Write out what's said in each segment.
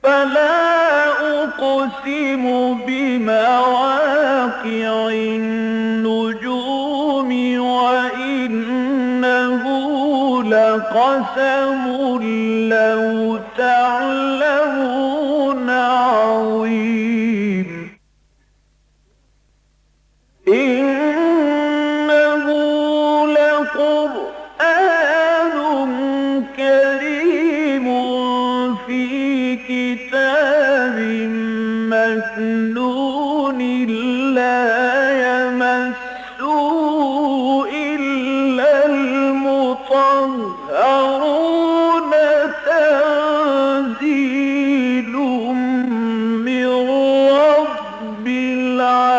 فلا أقسم بمواقع النجوم وإنه لقسم لو تعلمون عظيم إنه لقرآن كريم في كتاب مكنون لا يمسه إلا المطهرون تنزيل من رب العالمين.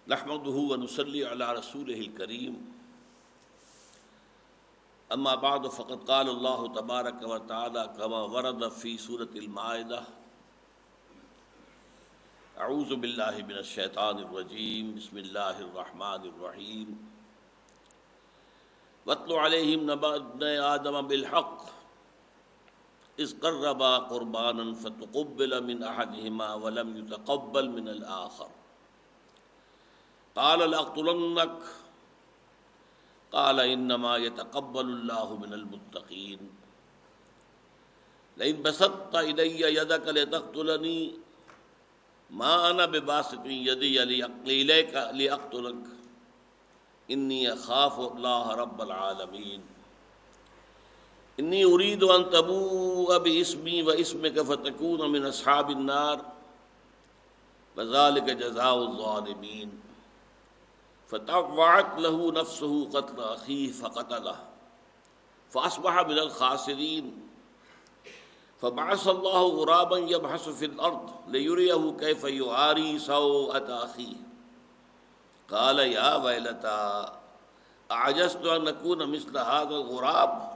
نحمده ونصلي على رسوله الكريم اما بعد فقد قال الله تبارك وتعالى كما ورد في سورة المائدة اعوذ بالله من الشيطان الرجيم بسم الله الرحمن الرحيم واتل عليهم نبأ ابني آدم بالحق إذ قربا قربانا فتقبل من أحدهما ولم يتقبل من الآخر قال لأقتلنك قال إنما يتقبل الله من المتقين لئن بسطت إلي يدك لتقتلني ما أنا بباسط يدي إليك لأقتلك إني أخاف الله رب العالمين إني أريد أن تبوء باسمي واسمك فتكون من أصحاب النار وذلك جزاء الظالمين فطوعت له نفسه قتل أخيه فقتله فأصبح من الخاسرين فبعث الله غرابا يبحث في الأرض ليريه كيف يواري سوءة أخيه قال يا ويلتى أعجزت أن أكون مثل هذا الغراب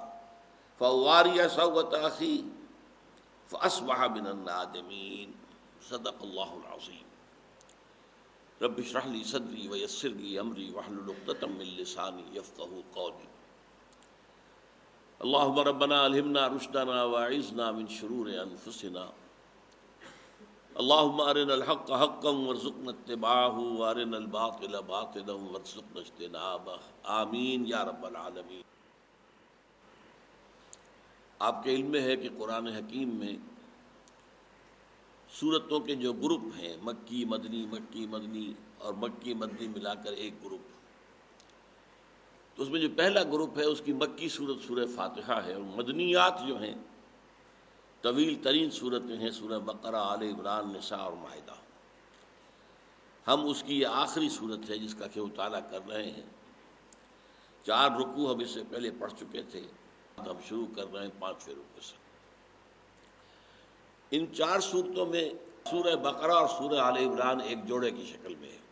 فأواري سوءة أخي فأصبح من النادمين صدق الله العظيم رب اشرح لي صدري ويسر لي أمري واحلل عقدة من لساني يفقهوا قولي اللهم ربنا ألهمنا رشدنا وأعذنا من شرور أنفسنا اللهم أرنا الحق حقا وارزقنا اتباعه وأرنا الباطل باطلا وارزقنا اجتنابه آمین یا رب العالمین۔ آپ کے علم میں ہے کہ قرآن حکیم میں سورتوں کے جو گروپ ہیں مکی مدنی اور مکی مدنی ملا کر ایک گروپ، تو اس میں جو پہلا گروپ ہے اس کی مکی سورت سورہ فاتحہ ہے، اور مدنیات جو ہیں طویل ترین صورتیں ہیں سورہ بقرہ، آل عمران، نساء اور مائدہ۔ ہم اس کی یہ آخری صورت ہے جس کا کہ مطالعہ کر رہے ہیں۔ 4 رکوع ہم اس سے پہلے پڑھ چکے تھے، ہم شروع کر رہے ہیں 5ویں رکوع سے۔ ان 4 صورتوں میں سورہ بقرہ اور سورہ آل عمران ایک جوڑے کی شکل میں ہے۔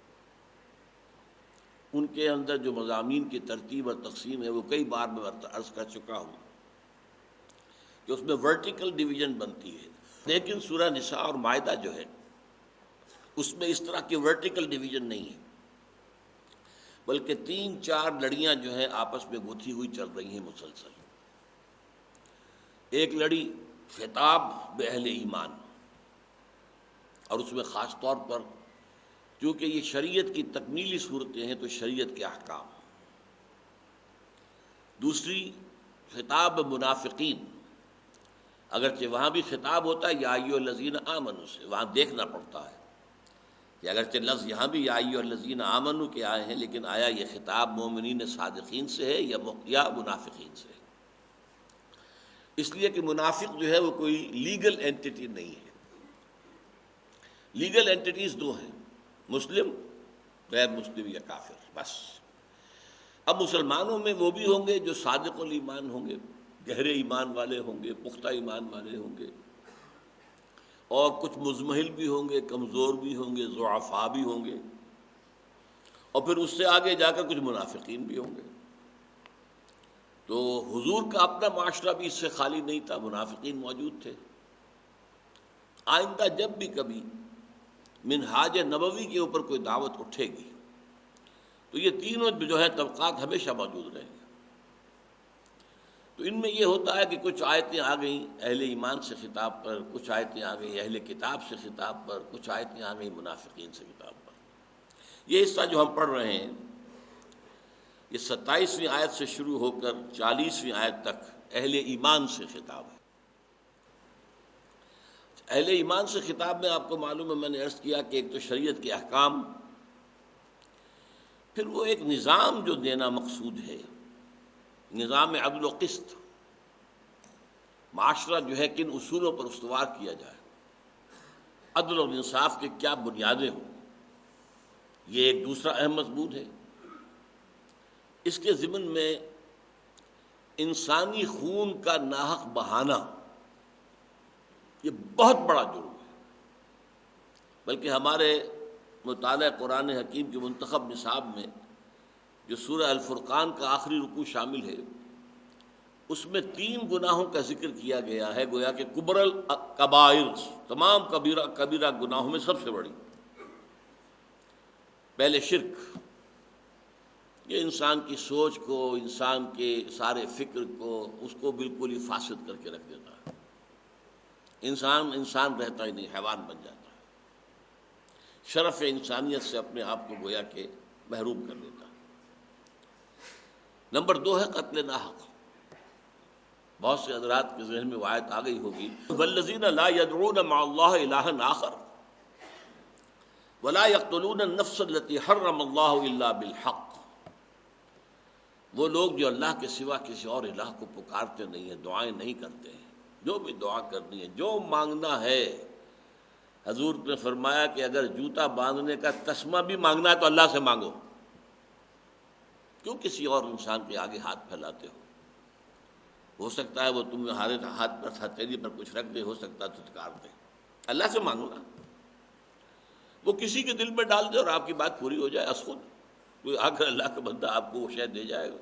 ان کے اندر جو مضامین کی ترتیب اور تقسیم ہے وہ کئی بار میں عرض کر چکا ہوں کہ اس میں ورٹیکل ڈویژن بنتی ہے، لیکن سورہ نساء اور مائدہ جو ہے اس میں اس طرح کی ورٹیکل ڈویژن نہیں ہے، بلکہ 3-4 لڑیاں جو ہیں آپس میں گتھی ہوئی چل رہی ہیں مسلسل۔ ایک لڑی خطاب بأہل ایمان، اور اس میں خاص طور پر کیونکہ یہ شریعت کی تکمیلی صورتیں ہیں تو شریعت کے احکام۔ دوسری خطاب منافقین، اگرچہ وہاں بھی خطاب ہوتا ہے یا ایھا الذین آمنوا سے، وہاں دیکھنا پڑتا ہے کہ اگرچہ لفظ یہاں بھی یا ایھا الذین آمنوا کے آئے ہیں، لیکن آیا یہ خطاب مومنین صادقین سے ہے یا منافقین سے ہے؟ اس لیے کہ منافق جو ہے وہ کوئی لیگل اینٹیٹی نہیں ہے۔ لیگل اینٹیٹیز 2 ہیں، مسلم، غیر مسلم یا کافر، بس۔ اب مسلمانوں میں وہ بھی ہوں گے جو صادق الایمان ہوں گے، گہرے ایمان والے ہوں گے، پختہ ایمان والے ہوں گے، اور کچھ مزمحل بھی ہوں گے، کمزور بھی ہوں گے، ضعفاء بھی ہوں گے، اور پھر اس سے آگے جا کر کچھ منافقین بھی ہوں گے۔ تو حضور کا اپنا معاشرہ بھی اس سے خالی نہیں تھا، منافقین موجود تھے۔ آئندہ جب بھی کبھی منہاج نبوی کے اوپر کوئی دعوت اٹھے گی تو یہ تینوں جو ہے طبقات ہمیشہ موجود رہیں گے۔ تو ان میں یہ ہوتا ہے کہ کچھ آیتیں آ گئیں اہل ایمان سے خطاب پر، کچھ آیتیں آ گئیں اہل کتاب سے خطاب پر، کچھ آیتیں آ گئیں منافقین سے خطاب پر۔ یہ حصہ جو ہم پڑھ رہے ہیں یہ 27ویں آیت سے شروع ہو کر 40ویں آیت تک اہل ایمان سے خطاب ہے۔ اہل ایمان سے خطاب میں آپ کو معلوم ہے، میں نے عرض کیا کہ ایک تو شریعت کے احکام، پھر وہ ایک نظام جو دینا مقصود ہے، نظام عدل و قسط، معاشرہ جو ہے کن اصولوں پر استوار کیا جائے، عدل اور انصاف کے کیا بنیادیں ہوں، یہ ایک دوسرا اہم مضمون ہے۔ اس کے ضمن میں انسانی خون کا ناحق بہانا یہ بہت بڑا جرم ہے، بلکہ ہمارے مطالعہ قرآن حکیم کے منتخب نصاب میں جو سورہ الفرقان کا آخری رکوع شامل ہے، اس میں 3 گناہوں کا ذکر کیا گیا ہے، گویا کہ کبر الکبائر، تمام کبیرہ گناہوں میں سب سے بڑی۔ پہلے شرک، یہ انسان کی سوچ کو، انسان کے سارے فکر کو، اس کو بالکل ہی فاسد کر کے رکھ دیتا ہے۔ انسان رہتا ہی نہیں، حیوان بن جاتا ہے، شرف انسانیت سے اپنے آپ کو گویا کہ محروم کر دیتا ہے۔ نمبر 2 ہے قتل ناحق۔ بہت سے حضرات کے ذہن میں وہ آیت آ گئی ہوگی، والذین لا يدعون مع اللہ الہا آخر ولا يقتلون النفس التي حرم اللہ الا بالحق۔ وہ لوگ جو اللہ کے سوا کسی اور الہ کو پکارتے نہیں ہیں، دعائیں نہیں کرتے ہیں، جو بھی دعا کرنی ہے، جو مانگنا ہے، حضور نے فرمایا کہ اگر جوتا باندھنے کا تسمہ بھی مانگنا ہے تو اللہ سے مانگو، کیوں کسی اور انسان کے آگے ہاتھ پھیلاتے ہو سکتا ہے وہ تمہارے ہاتھ پر ہتھیلی پر کچھ رکھ دے، ہو سکتا ہے تھتکار دے، اللہ سے مانگو نا، وہ کسی کے دل میں ڈال دے اور آپ کی بات پوری ہو جائے، از خود کوئی آ کر اللہ کا بندہ آپ کو وہ شے دے جائے گا۔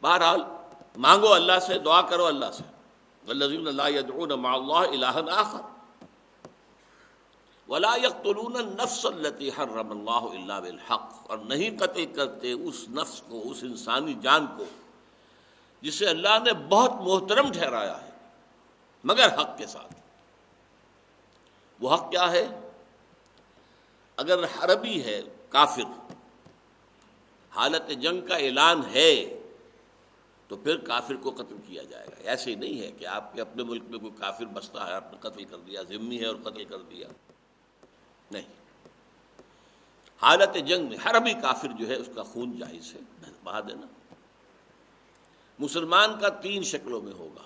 بہرحال مانگو اللہ سے، دعا کرو اللہ سے، والذین لا يدعون مع اللہ الہا آخر ولا يقتلون النفس التي حرم اللہ الا بالحق، اور نہیں قتل کرتے اس نفس کو، اس انسانی جان کو جسے اللہ نے بہت محترم ٹھہرایا ہے مگر حق کے ساتھ۔ وہ حق کیا ہے؟ اگر حربی ہے، کافر، حالت جنگ کا اعلان ہے تو پھر کافر کو قتل کیا جائے گا۔ ایسے ہی نہیں ہے کہ آپ کے اپنے ملک میں کوئی کافر بستا ہے، آپ نے قتل کر دیا، ذمہ ہے اور قتل کر دیا، نہیں۔ حالت جنگ میں حربی کافر جو ہے اس کا خون جائز ہے، بہا دینا۔ مسلمان کا 3 شکلوں میں ہوگا۔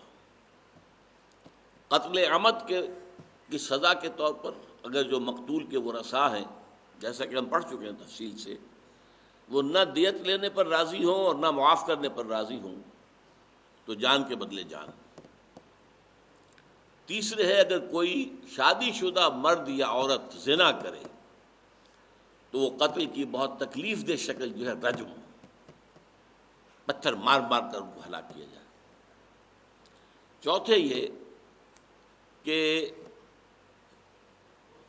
قتل عمد کی سزا کے طور پر اگر جو مقتول کے ورثاء ہیں، جیسا کہ ہم پڑھ چکے ہیں تفصیل سے، وہ نہ دیت لینے پر راضی ہوں اور نہ معاف کرنے پر راضی ہوں تو جان کے بدلے جان۔ تیسرے ہے اگر کوئی شادی شدہ مرد یا عورت زنا کرے تو وہ قتل کی بہت تکلیف دہ شکل جو ہے رجم، پتھر مار مار کر ان کو ہلاک کیا جائے۔ چوتھے یہ کہ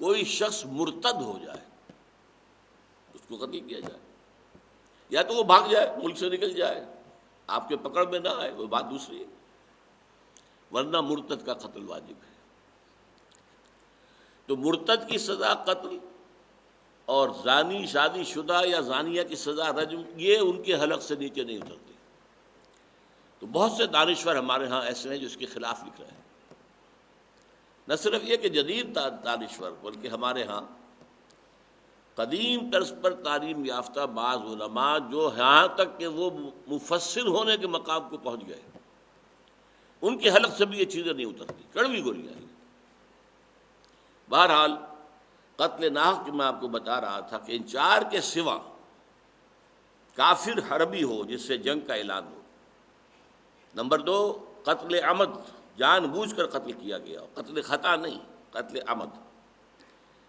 کوئی شخص مرتد ہو جائے، اس کو قتل کیا جائے، یا تو وہ بھاگ جائے، ملک سے نکل جائے، آپ کے پکڑ میں نہ آئے، وہ بات دوسری ہے، ورنہ مرتد کا قتل واجب ہے۔ تو مرتد کی سزا قتل اور زانی، شادی شدہ یا زانیہ کی سزا رجم، یہ ان کے حلق سے نیچے نہیں اترتی۔ تو بہت سے دانشور ہمارے ہاں ایسے ہیں جو اس کے خلاف لکھ رہے ہیں۔ نہ صرف یہ کہ جدید دانشور، بلکہ ہمارے ہاں قدیم طرز پر تعلیم یافتہ بعض علماء جو یہاں تک کہ وہ مفسر ہونے کے مقام کو پہنچ گئے، ان کے حلق سے بھی یہ چیزیں نہیں اترتی، کڑوی گولیاں ہیں۔ بہرحال قتل ناحق میں آپ کو بتا رہا تھا کہ ان 4 کے سوا کافر حربی ہو جس سے جنگ کا اعلان ہو۔ نمبر 2 قتل عمد، جان بوجھ کر قتل کیا گیا، قتل خطا نہیں، قتل عمد۔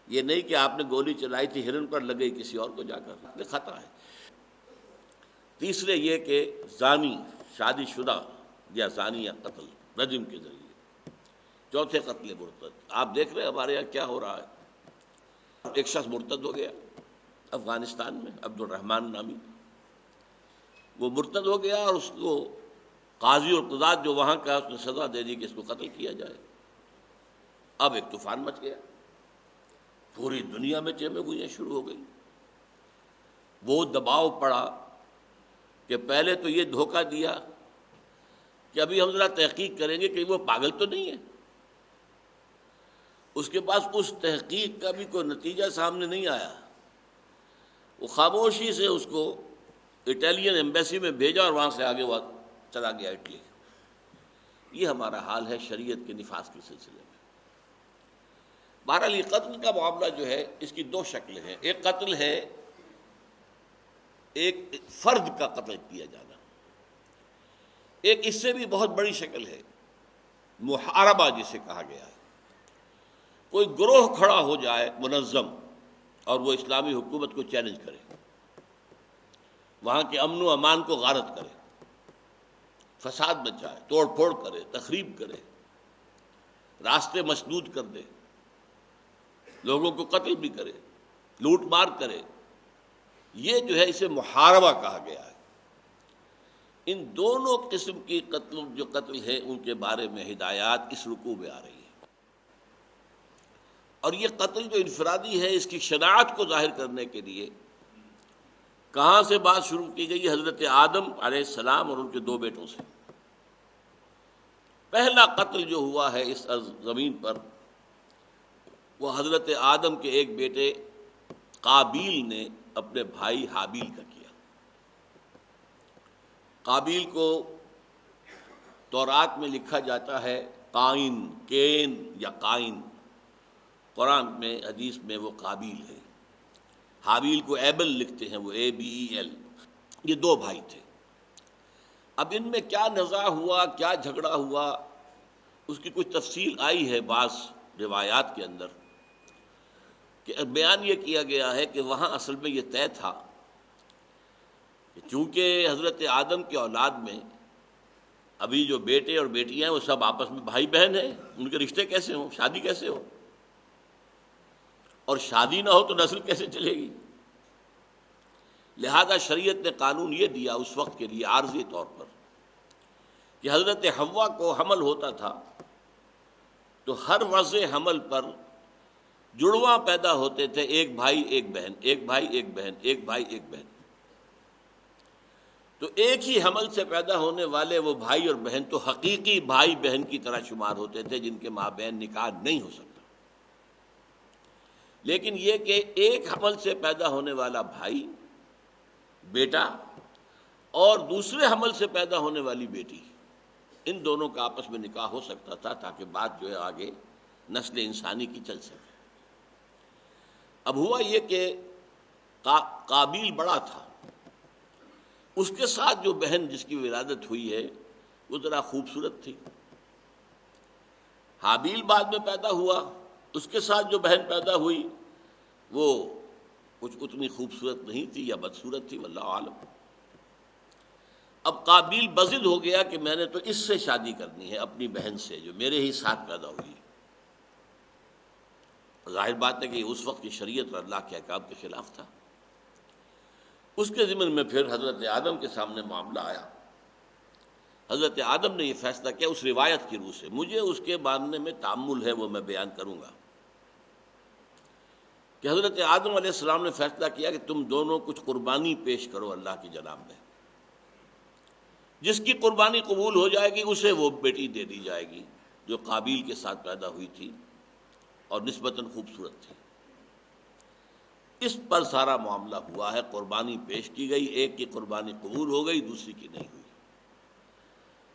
یہ نہیں کہ آپ نے گولی چلائی تھی ہرن پر لگ گئی کسی اور کو جا کر، قتل خطا ہے۔ تیسرے یہ کہ زانی، شادی شدہ یا زانیہ قتل رجم کے ذریعے۔ چوتھے قتل مرتد۔ آپ دیکھ رہے ہیں ہمارے یہاں کیا ہو رہا ہے، ایک شخص مرتد ہو گیا افغانستان میں، عبد الرحمن نامی، وہ مرتد ہو گیا اور اس کو قاضی اور قضات جو وہاں کا اس نے سزا دے دی کہ اس کو قتل کیا جائے۔ اب ایک طوفان مچ گیا، پوری دنیا میں چیمیں گوئیاں شروع ہو گئی۔ وہ دباؤ پڑا کہ پہلے تو یہ دھوکہ دیا کہ ابھی ہم ذرا تحقیق کریں گے کہ وہ پاگل تو نہیں ہے، اس کے پاس اس تحقیق کا بھی کوئی نتیجہ سامنے نہیں آیا، وہ خاموشی سے اس کو اٹالین ایمبیسی میں بھیجا اور وہاں سے آگے وہ چلا گیا اٹلی۔ یہ ہمارا حال ہے شریعت کے نفاذ کے سلسلے میں۔ بہرحال یہ قتل کا معاملہ جو ہے اس کی دو شکلیں ہیں، ایک قتل ہے ایک فرد کا قتل کیا جانا، ایک اس سے بھی بہت بڑی شکل ہے محاربہ جسے کہا گیا ہے۔ کوئی گروہ کھڑا ہو جائے منظم اور وہ اسلامی حکومت کو چیلنج کرے، وہاں کے امن و امان کو غارت کرے، فساد مچائے، توڑ پھوڑ کرے، تخریب کرے، راستے مسدود کر دے، لوگوں کو قتل بھی کرے، لوٹ مار کرے، یہ جو ہے اسے محاربہ کہا گیا ہے۔ ان دونوں قسم کی قتل جو قتل ہے ان کے بارے میں ہدایات اس رکوع میں آ رہی ہے، اور یہ قتل جو انفرادی ہے اس کی شناعت کو ظاہر کرنے کے لیے کہاں سے بات شروع کی گئی؟ حضرت آدم علیہ السلام اور ان کے 2 بیٹوں سے۔ پہلا قتل جو ہوا ہے اس زمین پر وہ حضرت آدم کے ایک بیٹے قابیل نے اپنے بھائی حابیل کا کیا۔ قابیل کو تورات میں لکھا جاتا ہے قائن، کین یا قائن، قرآن میں حدیث میں وہ قابیل ہے۔ حابیل کو ایبل لکھتے ہیں، وہ ABEL۔ یہ 2 بھائی تھے۔ اب ان میں کیا نزاع ہوا، کیا جھگڑا ہوا، اس کی کچھ تفصیل آئی ہے بعض روایات کے اندر، کہ بیان یہ کیا گیا ہے کہ وہاں اصل میں یہ طے تھا کہ چونکہ حضرت آدم کے اولاد میں ابھی جو بیٹے اور بیٹیاں ہیں وہ سب آپس میں بھائی بہن ہیں، ان کے رشتے کیسے ہوں، شادی کیسے ہو، اور شادی نہ ہو تو نسل کیسے چلے گی؟ لہذا شریعت نے قانون یہ دیا اس وقت کے لیے عارضی طور پر کہ حضرت حوا کو حمل ہوتا تھا تو ہر وضع حمل پر جڑواں پیدا ہوتے تھے، ایک بھائی ایک بہن، ایک بھائی ایک بہن، ایک بھائی ایک بہن۔ تو ایک ہی حمل سے پیدا ہونے والے وہ بھائی اور بہن تو حقیقی بھائی بہن کی طرح شمار ہوتے تھے جن کے مابین نکاح نہیں ہو سکتا۔ لیکن یہ کہ ایک حمل سے پیدا ہونے والا بھائی بیٹا اور دوسرے حمل سے پیدا ہونے والی بیٹی، ان دونوں کا آپس میں نکاح ہو سکتا تھا تاکہ بات جو ہے آگے نسل انسانی کی چل سکے۔ اب ہوا یہ کہ قابیل بڑا تھا، اس کے ساتھ جو بہن جس کی ولادت ہوئی ہے وہ ذرا خوبصورت تھی۔ حابیل بعد میں پیدا ہوا، اس کے ساتھ جو بہن پیدا ہوئی وہ کچھ اتنی خوبصورت نہیں تھی یا بدصورت تھی، واللہ عالم۔ اب قابیل بضد ہو گیا کہ میں نے تو اس سے شادی کرنی ہے، اپنی بہن سے جو میرے ہی ساتھ پیدا ہوئی۔ ظاہر بات ہے کہ اس وقت کی شریعت اور اللہ کے احکام کے خلاف تھا۔ اس کے ضمن میں پھر حضرت آدم کے سامنے معاملہ آیا۔ حضرت آدم نے یہ فیصلہ کیا اس روایت کی روح سے، مجھے اس کے ماننے میں تأمل ہے، وہ میں بیان کروں گا، کہ حضرت آدم علیہ السلام نے فیصلہ کیا کہ تم دونوں کچھ قربانی پیش کرو اللہ کی جناب میں، جس کی قربانی قبول ہو جائے گی اسے وہ بیٹی دے دی جائے گی جو قابیل کے ساتھ پیدا ہوئی تھی اور نسبتاً خوبصورت تھی۔ اس پر سارا معاملہ ہوا ہے، قربانی پیش کی گئی، ایک کی قربانی قبول ہو گئی، دوسری کی نہیں ہوئی۔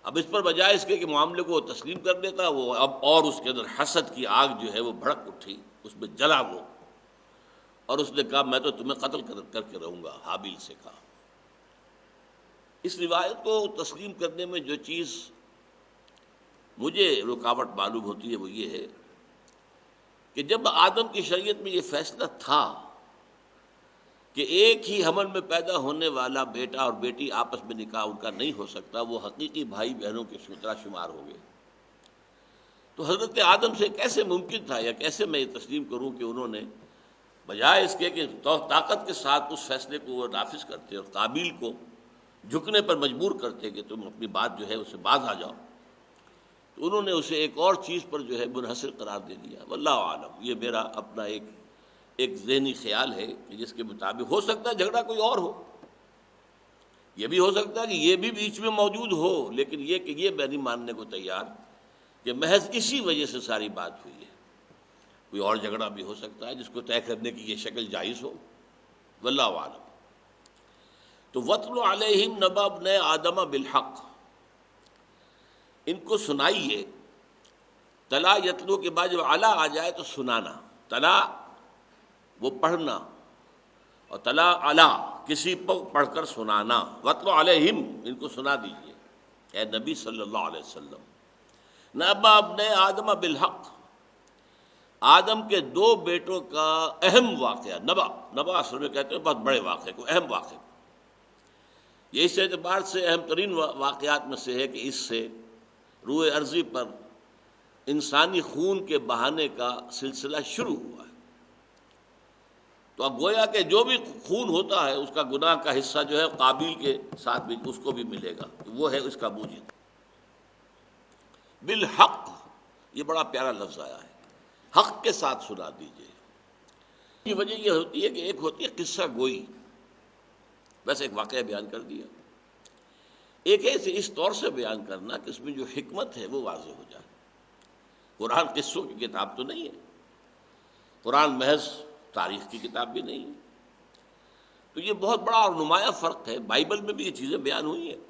اب اس پر بجائے اس کے کہ معاملے کو وہ تسلیم کر دیتا، وہ اب اور اس کے اندر حسد کی آگ جو ہے وہ بھڑک اٹھی، اس میں جلا وہ، اور اس نے کہا میں تو تمہیں قتل کر کے رہوں گا، حابیل سے کہا۔ اس روایت کو تسلیم کرنے میں جو چیز مجھے رکاوٹ معلوم ہوتی ہے وہ یہ ہے کہ جب آدم کی شریعت میں یہ فیصلہ تھا کہ ایک ہی حمل میں پیدا ہونے والا بیٹا اور بیٹی آپس میں نکاح ان کا نہیں ہو سکتا، وہ حقیقی بھائی بہنوں کے طرح شمار ہو گئے، تو حضرت آدم سے کیسے ممکن تھا یا کیسے میں یہ تسلیم کروں کہ انہوں نے بجائے اس کے کہ طاقت کے ساتھ اس فیصلے کو وہ نافذ کرتے اور قابیل کو جھکنے پر مجبور کرتے کہ تم اپنی بات جو ہے اسے باز آ جاؤ، تو انہوں نے اسے ایک اور چیز پر جو ہے منحصر قرار دے دیا۔ واللہ عالم، یہ میرا اپنا ایک ذہنی خیال ہے کہ جس کے مطابق ہو سکتا ہے جھگڑا کوئی اور ہو، یہ بھی ہو سکتا ہے کہ یہ بھی بیچ میں موجود ہو، لیکن یہ کہ یہ میں نہیں ماننے کو تیار کہ محض اسی وجہ سے ساری بات ہوئی ہے۔ کوئی اور جھگڑا بھی ہو سکتا ہے جس کو طے کرنے کی یہ شکل جائز ہو، واللہ عالم۔ تو وَاتْلُ عَلَيْهِمْ نَبَأَ ابْنَيْ آدَمَ بِالْحَقِّ، ان کو سنائیے۔ تلا یتلو کے بعد جب علا آ جائے تو سنانا، تلا وہ پڑھنا، اور تلا علا کسی پر پڑھ کر سنانا۔ وَاتْلُ عَلَيْهِمْ، ان کو سنا دیجیے اے نبی صلی اللہ علیہ وسلم۔ نبأ ابنَيْ آدَمَ بِالْحَقِّ، آدم کے دو بیٹوں کا اہم واقعہ، نبا اصل میں کہتے ہیں بہت بڑے واقعے کو، اہم واقعے کو۔ یہ اس اعتبار سے اہم ترین واقعات میں سے ہے کہ اس سے روئے ارضی پر انسانی خون کے بہانے کا سلسلہ شروع ہوا ہے۔ تو اب گویا کہ جو بھی خون ہوتا ہے اس کا گناہ کا حصہ جو ہے قابیل کے ساتھ بھی اس کو بھی ملے گا، وہ ہے اس کا موجب۔ بالحق، یہ بڑا پیارا لفظ آیا ہے، حق کے ساتھ سنا دیجیے۔ یہ وجہ یہ ہوتی ہے کہ ایک ہوتی ہے قصہ گوئی، بس ایک واقعہ بیان کر دیا، ایک ہے اسے اس طور سے بیان کرنا کہ اس میں جو حکمت ہے وہ واضح ہو جائے۔ قرآن قصوں کی کتاب تو نہیں ہے، قرآن محض تاریخ کی کتاب بھی نہیں ہے، تو یہ بہت بڑا اور نمایاں فرق ہے۔ بائبل میں بھی یہ چیزیں بیان ہوئی ہیں،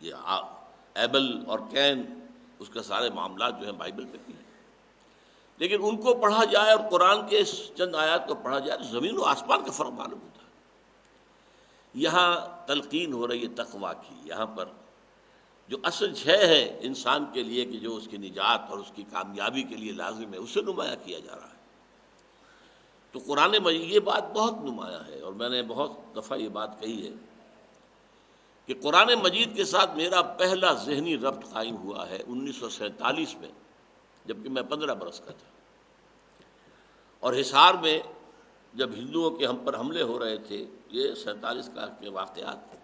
یہ ایبل اور کین، اس کے سارے معاملات جو ہیں بائبل میں بھی ہیں، لیکن ان کو پڑھا جائے اور قرآن کے اس چند آیات کو پڑھا جائے تو زمین و آسمان کا فرق معلوم ہوتا ہے۔ یہاں تلقین ہو رہی ہے تقویٰ کی، یہاں پر جو اصل شے ہے انسان کے لیے کہ جو اس کی نجات اور اس کی کامیابی کے لیے لازم ہے، اسے نمایاں کیا جا رہا ہے۔ تو قرآن مجید یہ بات بہت نمایاں ہے، اور میں نے بہت دفعہ یہ بات کہی ہے کہ قرآن مجید کے ساتھ میرا پہلا ذہنی ربط قائم ہوا ہے 1947 میں، جبکہ میں 15 برس کا تھا، اور حصار میں جب ہندوؤں کے ہم پر حملے ہو رہے تھے، یہ 47 کا کے واقعات تھے،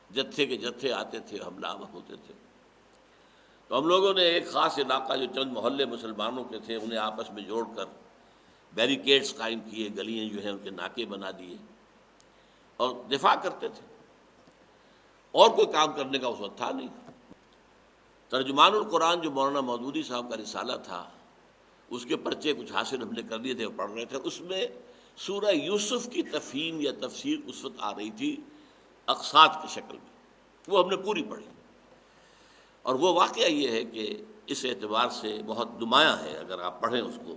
جتھے کے جتھے آتے تھے، حملہ ہوتے تھے، تو ہم لوگوں نے ایک خاص علاقہ جو چند محلے مسلمانوں کے تھے انہیں آپس میں جوڑ کر بیریکیڈز قائم کیے، گلیاں جو ہیں ان کے ناکے بنا دیے اور دفاع کرتے تھے، اور کوئی کام کرنے کا اس وقت تھا نہیں۔ ترجمان القرآن جو مولانا مودودی صاحب کا رسالہ تھا، اس کے پرچے کچھ حاصل ہم نے کر لیے تھے، پڑھ رہے تھے، اس میں سورہ یوسف کی تفہیم یا تفسیر اس وقت آ رہی تھی اقساط کی شکل میں، وہ ہم نے پوری پڑھی، اور وہ واقعہ یہ ہے کہ اس اعتبار سے بہت نمایاں ہے اگر آپ پڑھیں اس کو،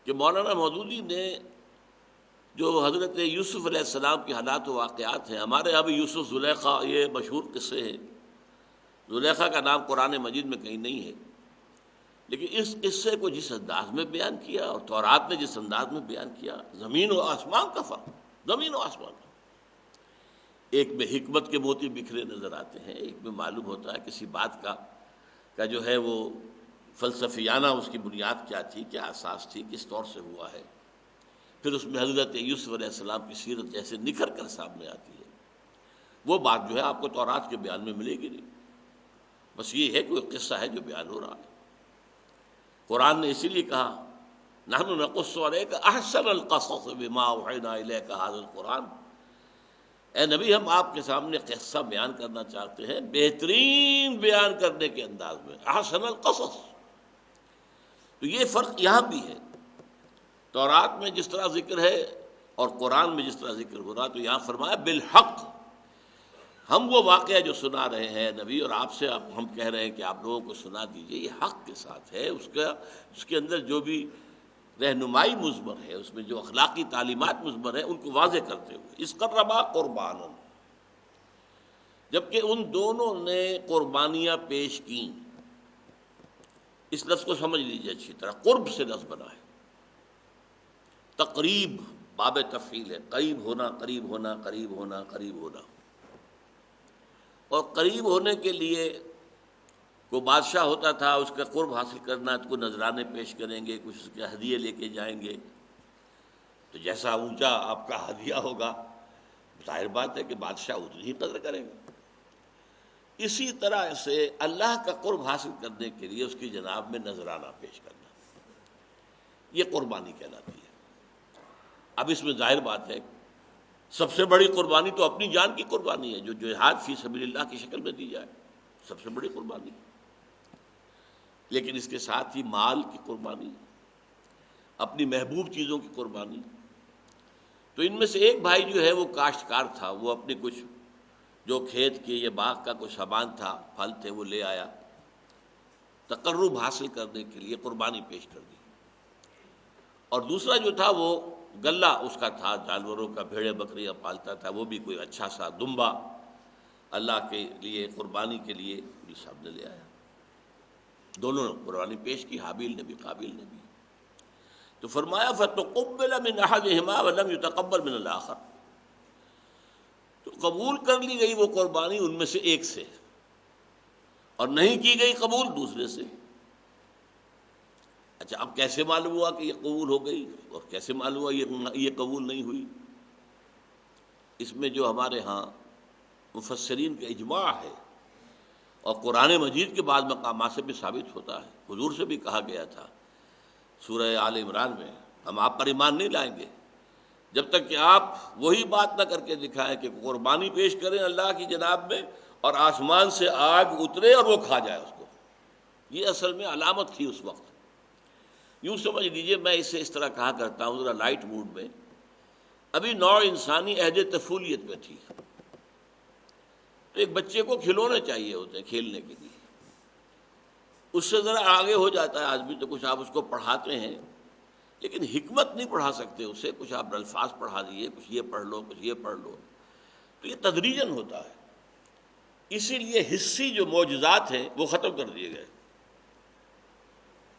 کہ مولانا مودودی نے جو حضرت یوسف علیہ السلام کی حالات و واقعات ہیں، ہمارے یہاں بھی یوسف زلیخا یہ مشہور قصے ہیں، زلیخا کا نام قرآن مجید میں کہیں نہیں ہے، لیکن اس قصے کو جس انداز میں بیان کیا اور تورات نے جس انداز میں بیان کیا، زمین و آسمان کا فرق، زمین و آسمان کا۔ ایک میں حکمت کے موتی بکھرے نظر آتے ہیں، ایک میں معلوم ہوتا ہے کسی بات کا جو ہے وہ فلسفیانہ اس کی بنیاد کیا تھی، کیا اساس تھی، کس طور سے ہوا ہے۔ پھر اس میں حضرت یوسف علیہ السلام کی سیرت جیسے نکھر کر سامنے آتی ہے، وہ بات جو ہے آپ کو تورات کے بیان میں ملے گی نہیں، بس یہ ہے کوئی قصہ ہے جو بیان ہو رہا ہے۔ قرآن نے اسی لیے کہا نحن نقص علیک احسن القصص بما اوحینا الیک ھذا القرآن، اے نبی ہم آپ کے سامنے قصہ بیان کرنا چاہتے ہیں بہترین بیان کرنے کے انداز میں، احسن القصص۔ تو یہ فرق یہاں بھی ہے، تورات میں جس طرح ذکر ہے اور قرآن میں جس طرح ذکر ہو رہا، تو یہاں فرمایا بالحق، ہم وہ واقعہ جو سنا رہے ہیں نبی، اور آپ سے ہم کہہ رہے ہیں کہ آپ لوگوں کو سنا دیجئے، یہ حق کے ساتھ ہے، اس کے اندر جو بھی رہنمائی مضمر ہے، اس میں جو اخلاقی تعلیمات مضمر ہیں ان کو واضح کرتے ہوئے، اس قربا قربانا، جبکہ ان دونوں نے قربانیاں پیش کیں. اس لفظ کو سمجھ لیجیے اچھی طرح، قرب سے لفظ بنا ہے. تقریب باب تفعیل ہے، قریب ہونا، قریب ہونا، قریب ہونا، قریب ہونا. اور قریب ہونے کے لیے کوئی بادشاہ ہوتا تھا، اس کا قرب حاصل کرنا تو کوئی نذرانے پیش کریں گے، کچھ اس کے ہدیے لے کے جائیں گے. تو جیسا اونچا آپ کا ہدیہ ہوگا ظاہر بات ہے کہ بادشاہ اتنی ہی قدر کرے گا. اسی طرح سے اللہ کا قرب حاصل کرنے کے لیے اس کی جناب میں نذرانہ پیش کرنا، یہ قربانی کہلاتی ہے. اب اس میں ظاہر بات ہے سب سے بڑی قربانی تو اپنی جان کی قربانی ہے، جو جہاد فی سبیل اللہ کی شکل میں دی جائے، سب سے بڑی قربانی. لیکن اس کے ساتھ ہی مال کی قربانی، اپنی محبوب چیزوں کی قربانی. تو ان میں سے ایک بھائی جو ہے وہ کاشتکار تھا، وہ اپنے کچھ جو کھیت کے یا باغ کا کچھ سامان تھا، پھل تھے، وہ لے آیا، تقرب حاصل کرنے کے لیے قربانی پیش کر دی. اور دوسرا جو تھا وہ گلہ اس کا تھا، جانوروں کا، بھیڑے بکریاں پالتا تھا، وہ بھی کوئی اچھا سا دمبا اللہ کے لیے قربانی کے لیے سامنے لے آیا. دونوں نے قربانی پیش کی، حابیل نے بھی قابیل نے بھی. تو فرمایا فَتُقُبِّلَ مِنْ أَحَدِهِمَا وَلَمْ يُتَقَبَّلْ مِنَ الْآخَرِ، تو قبول کر لی گئی وہ قربانی ان میں سے ایک سے، اور نہیں کی گئی قبول دوسرے سے. اچھا، اب کیسے معلوم ہوا کہ یہ قبول ہو گئی اور کیسے معلوم ہوا یہ قبول نہیں ہوئی؟ اس میں جو ہمارے ہاں مفسرین کا اجماع ہے اور قرآن مجید کے بعض مقامات سے بھی ثابت ہوتا ہے. حضور سے بھی کہا گیا تھا سورہ آل عمران میں، ہم آپ پر ایمان نہیں لائیں گے جب تک کہ آپ وہی بات نہ کر کے دکھائیں کہ قربانی پیش کریں اللہ کی جناب میں اور آسمان سے آگ اترے اور وہ کھا جائے اس کو. یہ اصل میں علامت تھی اس وقت. یوں سمجھ لیجئے، میں اسے اس طرح کہا کرتا ہوں ذرا لائٹ موڈ میں، ابھی نوع انسانی عہد طفولیت میں تھی. تو ایک بچے کو کھلونے چاہیے ہوتے ہیں کھیلنے کے لیے، اس سے ذرا آگے ہو جاتا ہے آدمی تو کچھ آپ اس کو پڑھاتے ہیں، لیکن حکمت نہیں پڑھا سکتے اسے. کچھ آپ الفاظ پڑھا دیے، کچھ یہ پڑھ لو، کچھ یہ پڑھ لو، تو یہ تدریجاً ہوتا ہے. اسی لیے حصی جو معجزات ہیں وہ ختم کر دیے گئے.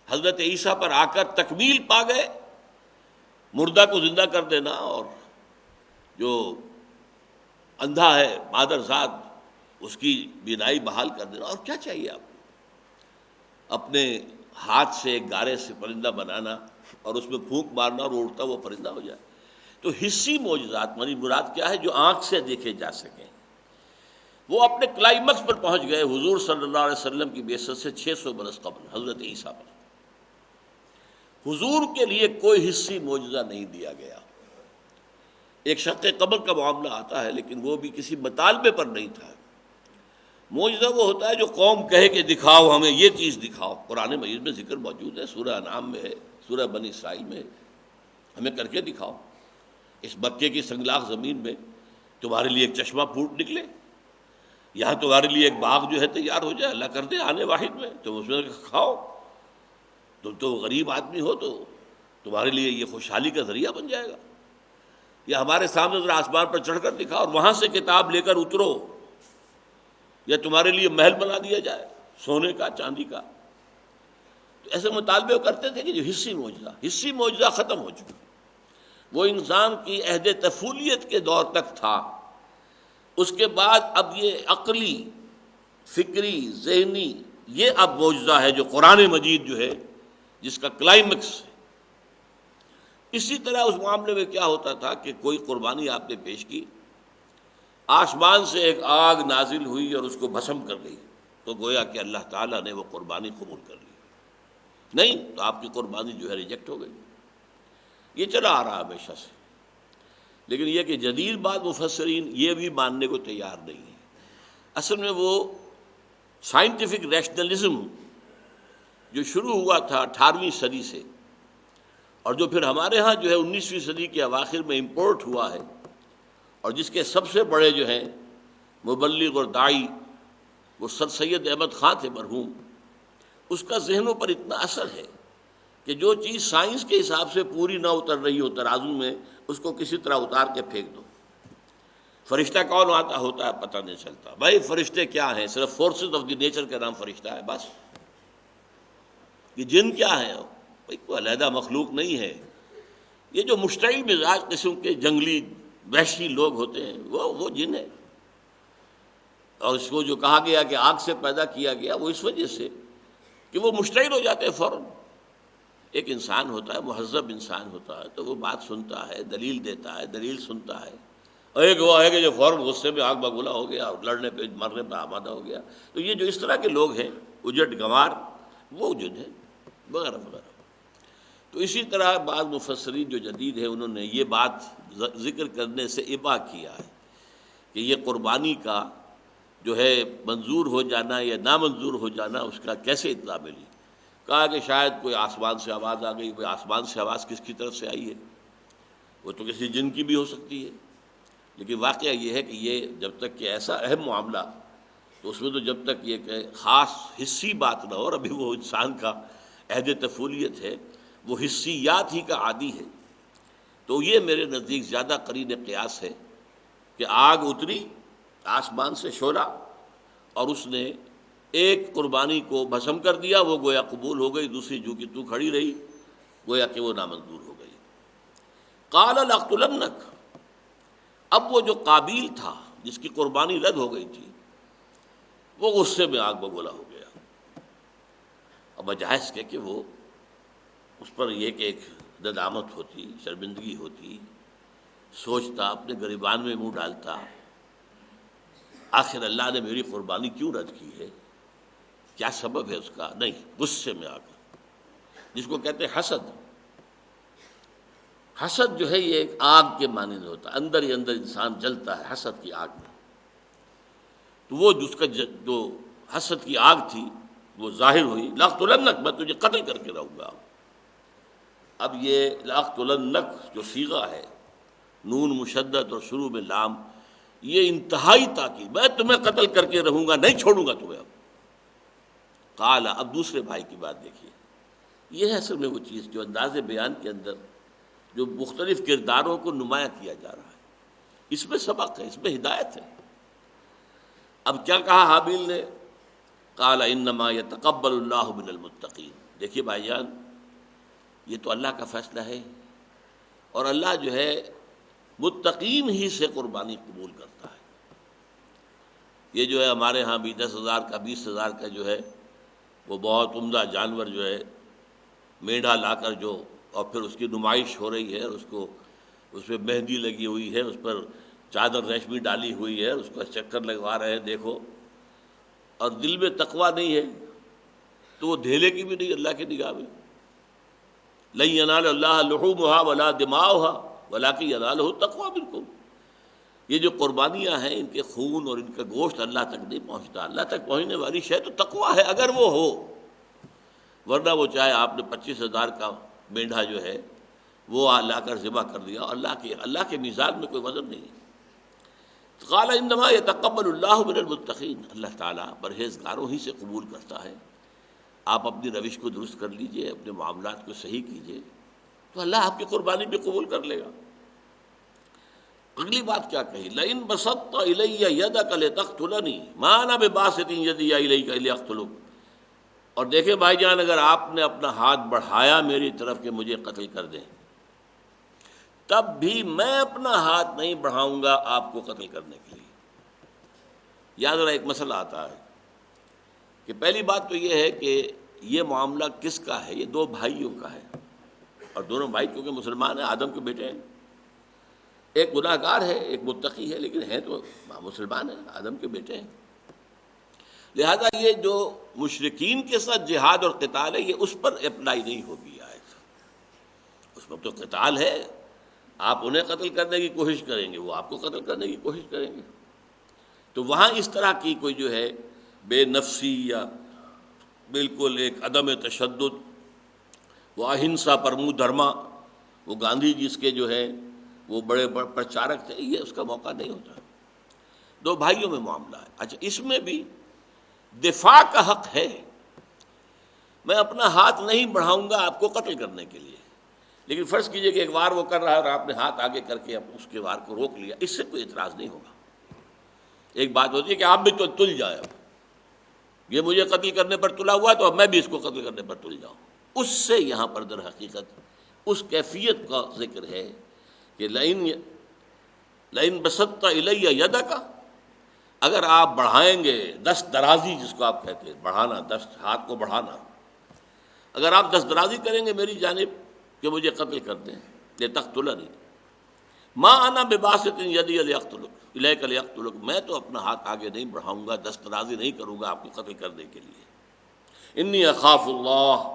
حضرت عیسیٰ پر آ کر تکمیل پا گئے، مردہ کو زندہ کر دینا، اور جو اندھا ہے مادر ذات اس کی بینائی بحال کر دینا. اور کیا چاہیے آپ کو؟ اپنے ہاتھ سے ایک گارے سے پرندہ بنانا اور اس میں پھونک مارنا اور اڑتا وہ پرندہ ہو جائے. تو حصی معجزات مراد کیا ہے؟ جو آنکھ سے دیکھے جا سکیں. وہ اپنے کلائمیکس پر پہنچ گئے حضور صلی اللہ علیہ وسلم کی بعثت سے 600 برس قبل حضرت عیسیٰ پر. حضور کے لیے کوئی حصی معجزہ نہیں دیا گیا. ایک شق قبر کا معاملہ آتا ہے لیکن وہ بھی کسی مطالبے پر نہیں تھا. معجزہ وہ ہوتا ہے جو قوم کہے کہ دکھاؤ ہمیں یہ چیز دکھاؤ. قرآن مجید میں ذکر موجود ہے، سورہ انعام میں ہے، سورہ بنی اسرائیل میں ہے، ہمیں کر کے دکھاؤ. اس مکے کی سنگلاخ زمین میں تمہارے لیے ایک چشمہ پھوٹ نکلے، یہاں تمہارے لیے ایک باغ جو ہے تیار ہو جائے، اللہ کر دے آنے واحد میں، تم اس میں کھاؤ. تم تو غریب آدمی ہو تو تمہارے لیے یہ خوشحالی کا ذریعہ بن جائے گا. یا ہمارے سامنے ذرا آسمان پر چڑھ کر دکھاؤ اور وہاں سے کتاب لے کر اترو، یا تمہارے لیے محل بنا دیا جائے سونے کا، چاندی کا. تو ایسے مطالبے وہ کرتے تھے کہ جو حصی معجزہ ختم ہو چکا. وہ انسان کی عہد طفولیت کے دور تک تھا. اس کے بعد اب یہ عقلی، فکری، ذہنی، یہ اب معجزہ ہے جو قرآن مجید جو ہے جس کا کلائمیکس ہے. اسی طرح اس معاملے میں کیا ہوتا تھا کہ کوئی قربانی آپ نے پیش کی، آسمان سے ایک آگ نازل ہوئی اور اس کو بھسم کر گئی، تو گویا کہ اللہ تعالیٰ نے وہ قربانی قبول کر لی. نہیں تو آپ کی قربانی جو ہے ریجیکٹ ہو گئی. یہ چلا آ رہا ہمیشہ سے. لیکن یہ کہ جدید بعض مفسرین یہ بھی ماننے کو تیار نہیں ہیں. اصل میں وہ سائنٹیفک ریشنلزم جو شروع ہوا تھا 18ویں صدی سے، اور جو پھر ہمارے ہاں جو ہے 19ویں صدی کے اواخر میں امپورٹ ہوا ہے، اور جس کے سب سے بڑے جو ہیں مبلغ اور داعی وہ سر سید احمد خان تھے مرحوم، اس کا ذہنوں پر اتنا اثر ہے کہ جو چیز سائنس کے حساب سے پوری نہ اتر رہی ہو ترازو میں، اس کو کسی طرح اتار کے پھینک دو. فرشتہ کون ہوتا ہے پتہ نہیں چلتا. بھائی فرشتے کیا ہیں؟ صرف فورسز آف دی نیچر کا نام فرشتہ ہے بس. یہ جن کیا ہے؟ بھائی کوئی علیحدہ مخلوق نہیں ہے. یہ جو مشتعل مزاج قسم کے جنگلی وحشی لوگ ہوتے ہیں وہ جن ہے. اور اس کو جو کہا گیا کہ آگ سے پیدا کیا گیا وہ اس وجہ سے کہ وہ مشتعل ہو جاتے ہیں فوراً. ایک انسان ہوتا ہے، مہذب انسان ہوتا ہے تو وہ بات سنتا ہے، دلیل دیتا ہے، دلیل سنتا ہے. اور ایک وہ ہے کہ جو فوراً غصے میں آگ بگولا ہو گیا اور لڑنے پہ مرنے پہ آمادہ ہو گیا. تو یہ جو اس طرح کے لوگ ہیں اجٹ گنوار وہ جن ہیں وغیرہ وغیرہ. تو اسی طرح بعض مفسرین جو جدید ہیں انہوں نے یہ بات ذکر کرنے سے ابا کیا ہے کہ یہ قربانی کا جو ہے منظور ہو جانا یا نامنظور ہو جانا اس کا کیسے اطلاع ملی. کہا کہ شاید کوئی آسمان سے آواز آ گئی. کوئی آسمان سے آواز کس کی طرف سے آئی ہے؟ وہ تو کسی جن کی بھی ہو سکتی ہے. لیکن واقعہ یہ ہے کہ یہ جب تک کہ ایسا اہم معاملہ تو اس میں تو جب تک یہ کہ خاص حصی بات نہ ہو. اور ابھی وہ انسان کا عہد طفولیت ہے، وہ حسیات ہی کا عادی ہے. تو یہ میرے نزدیک زیادہ قرین قیاس ہے کہ آگ اتری آسمان سے شعلہ اور اس نے ایک قربانی کو بھسم کر دیا، وہ گویا قبول ہو گئی. دوسری جو کہ تو کھڑی رہی گویا کہ وہ نامنظور ہو گئی. قال لاقتلنک. اب وہ جو قابیل تھا جس کی قربانی رد ہو گئی تھی وہ غصے میں آگ بگولا ہو گیا. اب بجائے اس کے کہ وہ اس پر یہ کہ ایک ندامت ہوتی، شرمندگی ہوتی، سوچتا، اپنے گریبان میں منہ ڈالتا، آخر اللہ نے میری قربانی کیوں رد کی ہے، کیا سبب ہے اس کا؟ نہیں، غصے میں آ گیا، جس کو کہتے ہیں حسد. حسد جو ہے یہ ایک آگ کے مانند ہوتا ہے، اندر ہی اندر انسان جلتا ہے حسد کی آگ میں. تو وہ جس کا جو حسد کی آگ تھی وہ ظاہر ہوئی. لاقتلنک، میں تجھے قتل کر کے رہوں گا. اب یہ لاقتلنک جو صیغہ ہے، نون مشدد اور شروع میں لام، یہ انتہائی تاکید، میں تمہیں قتل کر کے رہوں گا، نہیں چھوڑوں گا تمہیں. اب قال، اب دوسرے بھائی کی بات دیکھیے. یہ ہے اصل میں وہ چیز جو انداز بیان کے اندر جو مختلف کرداروں کو نمایاں کیا جا رہا ہے، اس میں سبق ہے، اس میں ہدایت ہے. اب کیا کہا حابیل نے؟ قال انما یتقبل اللہ من المتقین. دیکھیے بھائی جان، یہ تو اللہ کا فیصلہ ہے اور اللہ جو ہے متقین ہی سے قربانی قبول کرتا ہے. یہ جو ہے ہمارے ہاں بھی 10,000 کا 20,000 کا جو ہے وہ بہت عمدہ جانور جو ہے میڈھا لا کر جو اور پھر اس کی نمائش ہو رہی ہے، اس پہ مہندی لگی ہوئی ہے، اس پر چادر ریشمی ڈالی ہوئی ہے، اس کا چکر لگوا رہے ہیں دیکھو، اور دل میں تقویٰ نہیں ہے تو وہ دھیلے کی بھی نہیں اللہ کی نگاہ میں. لن ینال اللہ لحومها ولا دماؤها ولکن ینالہ التقویٰ منکم. یہ جو قربانیاں ہیں ان کے خون اور ان کا گوشت اللہ تک نہیں پہنچتا. اللہ تک پہنچنے والی شے تو تقویٰ ہے اگر وہ ہو، ورنہ وہ چاہے آپ نے 25,000 کا مینڈھا جو ہے وہ لا کر ذبح کر دیا، اللہ کے میزان میں کوئی وزن نہیں. قال انما یتقبل اللہ من المتقین. اللہ تعالیٰ پرہیزگاروں ہی سے قبول کرتا ہے. آپ اپنی روش کو درست کر لیجئے، اپنے معاملات کو صحیح کیجئے تو اللہ آپ کی قربانی بھی قبول کر لے گا. اگلی بات کیا کہی؟ لئن بسطت الی یدک لتقتلنی ما انا بباسط یدی الیک لاقتلک. اور دیکھیں بھائی جان، اگر آپ نے اپنا ہاتھ بڑھایا میری طرف کہ مجھے قتل کر دیں، تب بھی میں اپنا ہاتھ نہیں بڑھاؤں گا آپ کو قتل کرنے کے لیے. یاد رہا ایک مسئلہ آتا ہے کہ پہلی بات تو یہ ہے کہ یہ معاملہ کس کا ہے؟ یہ دو بھائیوں کا ہے، اور دونوں بھائی کیونکہ مسلمان ہیں، آدم کے بیٹے ہیں. ایک گناہ گار ہے، ایک متقی ہے، لیکن ہیں تو مسلمان ہیں، آدم کے بیٹے ہیں. لہذا یہ جو مشرکین کے ساتھ جہاد اور قتال ہے یہ اس پر اپلائی نہیں ہوگی آیت. اس میں تو قتال ہے، آپ انہیں قتل کرنے کی کوشش کریں گے، وہ آپ کو قتل کرنے کی کوشش کریں گے. تو وہاں اس طرح کی کوئی جو ہے بے نفسی یا بالکل ایک عدم تشدد، وہ اہنسا پرمو دھرما، وہ گاندھی جی اس کے جو ہے وہ بڑے پرچارک تھے، یہ اس کا موقع نہیں ہوتا. دو بھائیوں میں معاملہ ہے. اچھا، اس میں بھی دفاع کا حق ہے. میں اپنا ہاتھ نہیں بڑھاؤں گا آپ کو قتل کرنے کے لیے، لیکن فرض کیجئے کہ ایک وار وہ کر رہا ہے اور آپ نے ہاتھ آگے کر کے اس کے وار کو روک لیا، اس سے کوئی اعتراض نہیں ہوگا. ایک بات ہوتی ہے کہ آپ بھی تو تل جائے، یہ مجھے قتل کرنے پر تلا ہوا ہے تو اب میں بھی اس کو قتل کرنے پر تل جاؤں. اس سے یہاں پر در حقیقت اس کیفیت کا ذکر ہے کہ لئن بسطت الی یدک، اگر آپ بڑھائیں گے دست درازی، جس کو آپ کہتے ہیں بڑھانا، دست ہاتھ کو بڑھانا، اگر آپ دست درازی کریں گے میری جانب کہ مجھے قتل کر دیں، لتقتلنی ما انا بباسط یدی لیقتلک الیک لیقتلک، میں تو اپنا ہاتھ آگے نہیں بڑھاؤں گا، دست درازی نہیں کروں گا آپ کو قتل کرنے کے لیے. انی اخاف اللہ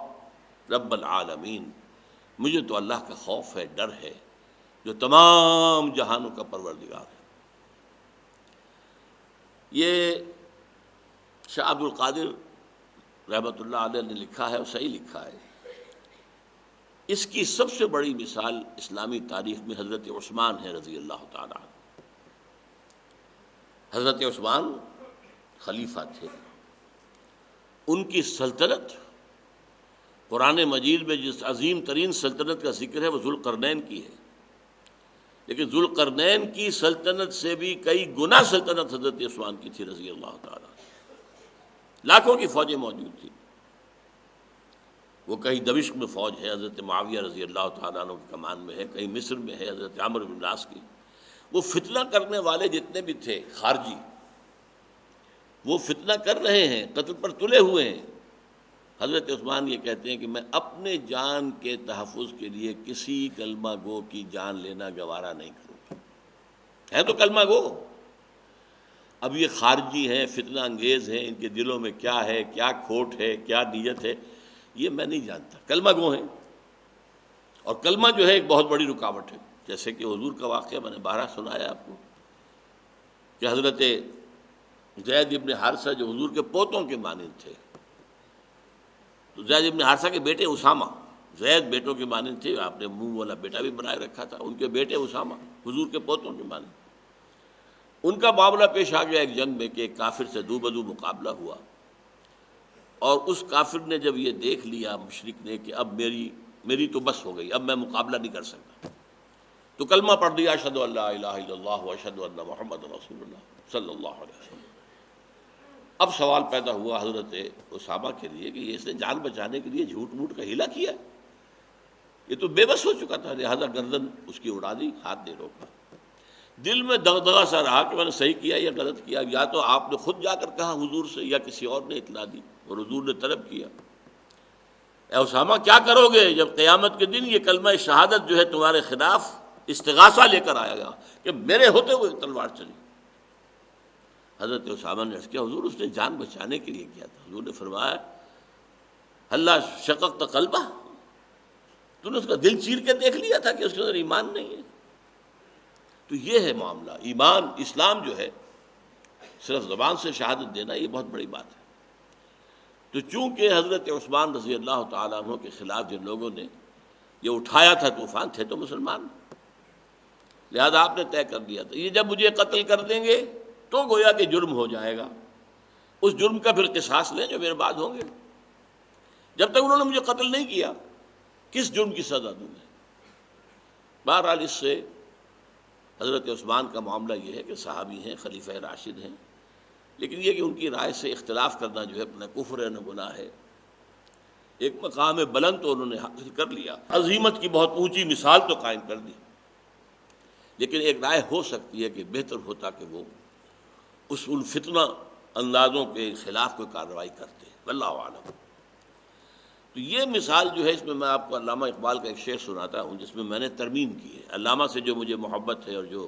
رب العالمین، مجھے تو اللہ کا خوف ہے، ڈر ہے، جو تمام جہانوں کا پروردگار ہے. یہ شاہ عبد القادر رحمۃ اللہ علیہ نے لکھا ہے اور صحیح لکھا ہے. اس کی سب سے بڑی مثال اسلامی تاریخ میں حضرت عثمان ہے رضی اللہ تعالیٰ عنہ. حضرت عثمان خلیفہ تھے، ان کی سلطنت قرآن مجید میں جس عظیم ترین سلطنت کا ذکر ہے وہ ذوالقرنین کی ہے، لیکن ذوالقرنین کی سلطنت سے بھی کئی گنا سلطنت حضرت عثمان کی تھی رضی اللہ تعالیٰ. لاکھوں کی فوجیں موجود تھیں. وہ کہیں دمشق میں فوج ہے حضرت معاویہ رضی اللہ تعالیٰ عنہ کی کمان میں ہے، کہیں مصر میں ہے حضرت عمرو بن العاص کی. وہ فتنہ کرنے والے جتنے بھی تھے خارجی، وہ فتنہ کر رہے ہیں، قتل پر تلے ہوئے ہیں. حضرت عثمان یہ کہتے ہیں کہ میں اپنے جان کے تحفظ کے لیے کسی کلمہ گو کی جان لینا گوارا نہیں کروں گا. ہے تو کلمہ گو، اب یہ خارجی ہیں، فتنہ انگیز ہیں، ان کے دلوں میں کیا ہے، کیا کھوٹ ہے، کیا نیت ہے، یہ میں نہیں جانتا. کلمہ گو ہیں، اور کلمہ جو ہے ایک بہت بڑی رکاوٹ ہے. جیسے کہ حضور کا واقعہ میں نے بارہا سنایا آپ کو کہ حضرت زید ابن حارثہ جو حضور کے پوتوں کے مانند تھے، تو زید ابن حارثہ کے بیٹے اسامہ، زید بیٹوں کے مانند تھے، آپ نے منہ والا بیٹا بھی بنائے رکھا تھا، ان کے بیٹے اسامہ حضور کے پوتوں کے مانند. ان کا معاملہ پیش آ گیا ایک جنگ میں کہ ایک کافر سے دو بدو مقابلہ ہوا، اور اس کافر نے جب یہ دیکھ لیا مشرک نے کہ اب میری تو بس ہو گئی، اب میں مقابلہ نہیں کر سکتا، تو کلمہ پڑھ دیا اشہد ان لا الہ الا اللہ واشہد ان محمد رسول اللہ صلی اللہ علیہ وسلم. اب سوال پیدا ہوا حضرت اسامہ کے لیے کہ یہ اس نے جان بچانے کے لیے جھوٹ موٹ کا ہیلا کیا، یہ تو بے بس ہو چکا تھا، لہذا گردن اس کی اڑا دی، ہاتھ نہیں روکا. دل میں دغدغہ سا رہا کہ میں نے صحیح کیا یا غلط کیا، یا تو آپ نے خود جا کر کہا حضور سے یا کسی اور نے اطلاع دی اور حضور نے طلب کیا. اے اسامہ کیا کرو گے جب قیامت کے دن یہ کلمہ شہادت جو ہے تمہارے خلاف استغاثہ لے کر آئے گا کہ میرے ہوتے ہوئے تلوار چلی. حضرت اسامہ نے عرض کیا حضور اس نے جان بچانے کے لیے کیا تھا. حضور نے فرمایا اللہ شققت قلبہ، تو نے اس کا دل چیر کے دیکھ لیا تھا کہ اس کے اندر ایمان نہیں ہے. تو یہ ہے معاملہ. ایمان اسلام جو ہے صرف زبان سے شہادت دینا یہ بہت بڑی بات ہے. تو چونکہ حضرت عثمان رضی اللہ تعالیٰ عنہ کے خلاف جن لوگوں نے یہ اٹھایا تھا طوفان، تھے تو مسلمان، لہذا آپ نے طے کر دیا تھا یہ جب مجھے قتل کر دیں گے تو گویا کہ جرم ہو جائے گا، اس جرم کا پھر قصاص لیں جو میرے بعد ہوں گے. جب تک انہوں نے مجھے قتل نہیں کیا کس جرم کی سزا دوں میں؟ بہرحال اس سے حضرت عثمان کا معاملہ یہ ہے کہ صحابی ہیں، خلیفہ راشد ہیں، لیکن یہ کہ ان کی رائے سے اختلاف کرنا جو ہے اپنا کفر ہے، نہ گناہ ہے. ایک مقام بلند تو انہوں نے حاصل کر لیا، عظیمت کی بہت اونچی مثال تو قائم کر دی، لیکن ایک رائے ہو سکتی ہے کہ بہتر ہوتا کہ وہ اس الفتنہ اندازوں کے خلاف کوئی کارروائی کرتے. واللہ اعلم. تو یہ مثال جو ہے اس میں آپ کو علامہ اقبال کا ایک شعر سناتا ہوں جس میں میں نے ترمیم کی ہے. علامہ سے جو مجھے محبت ہے اور جو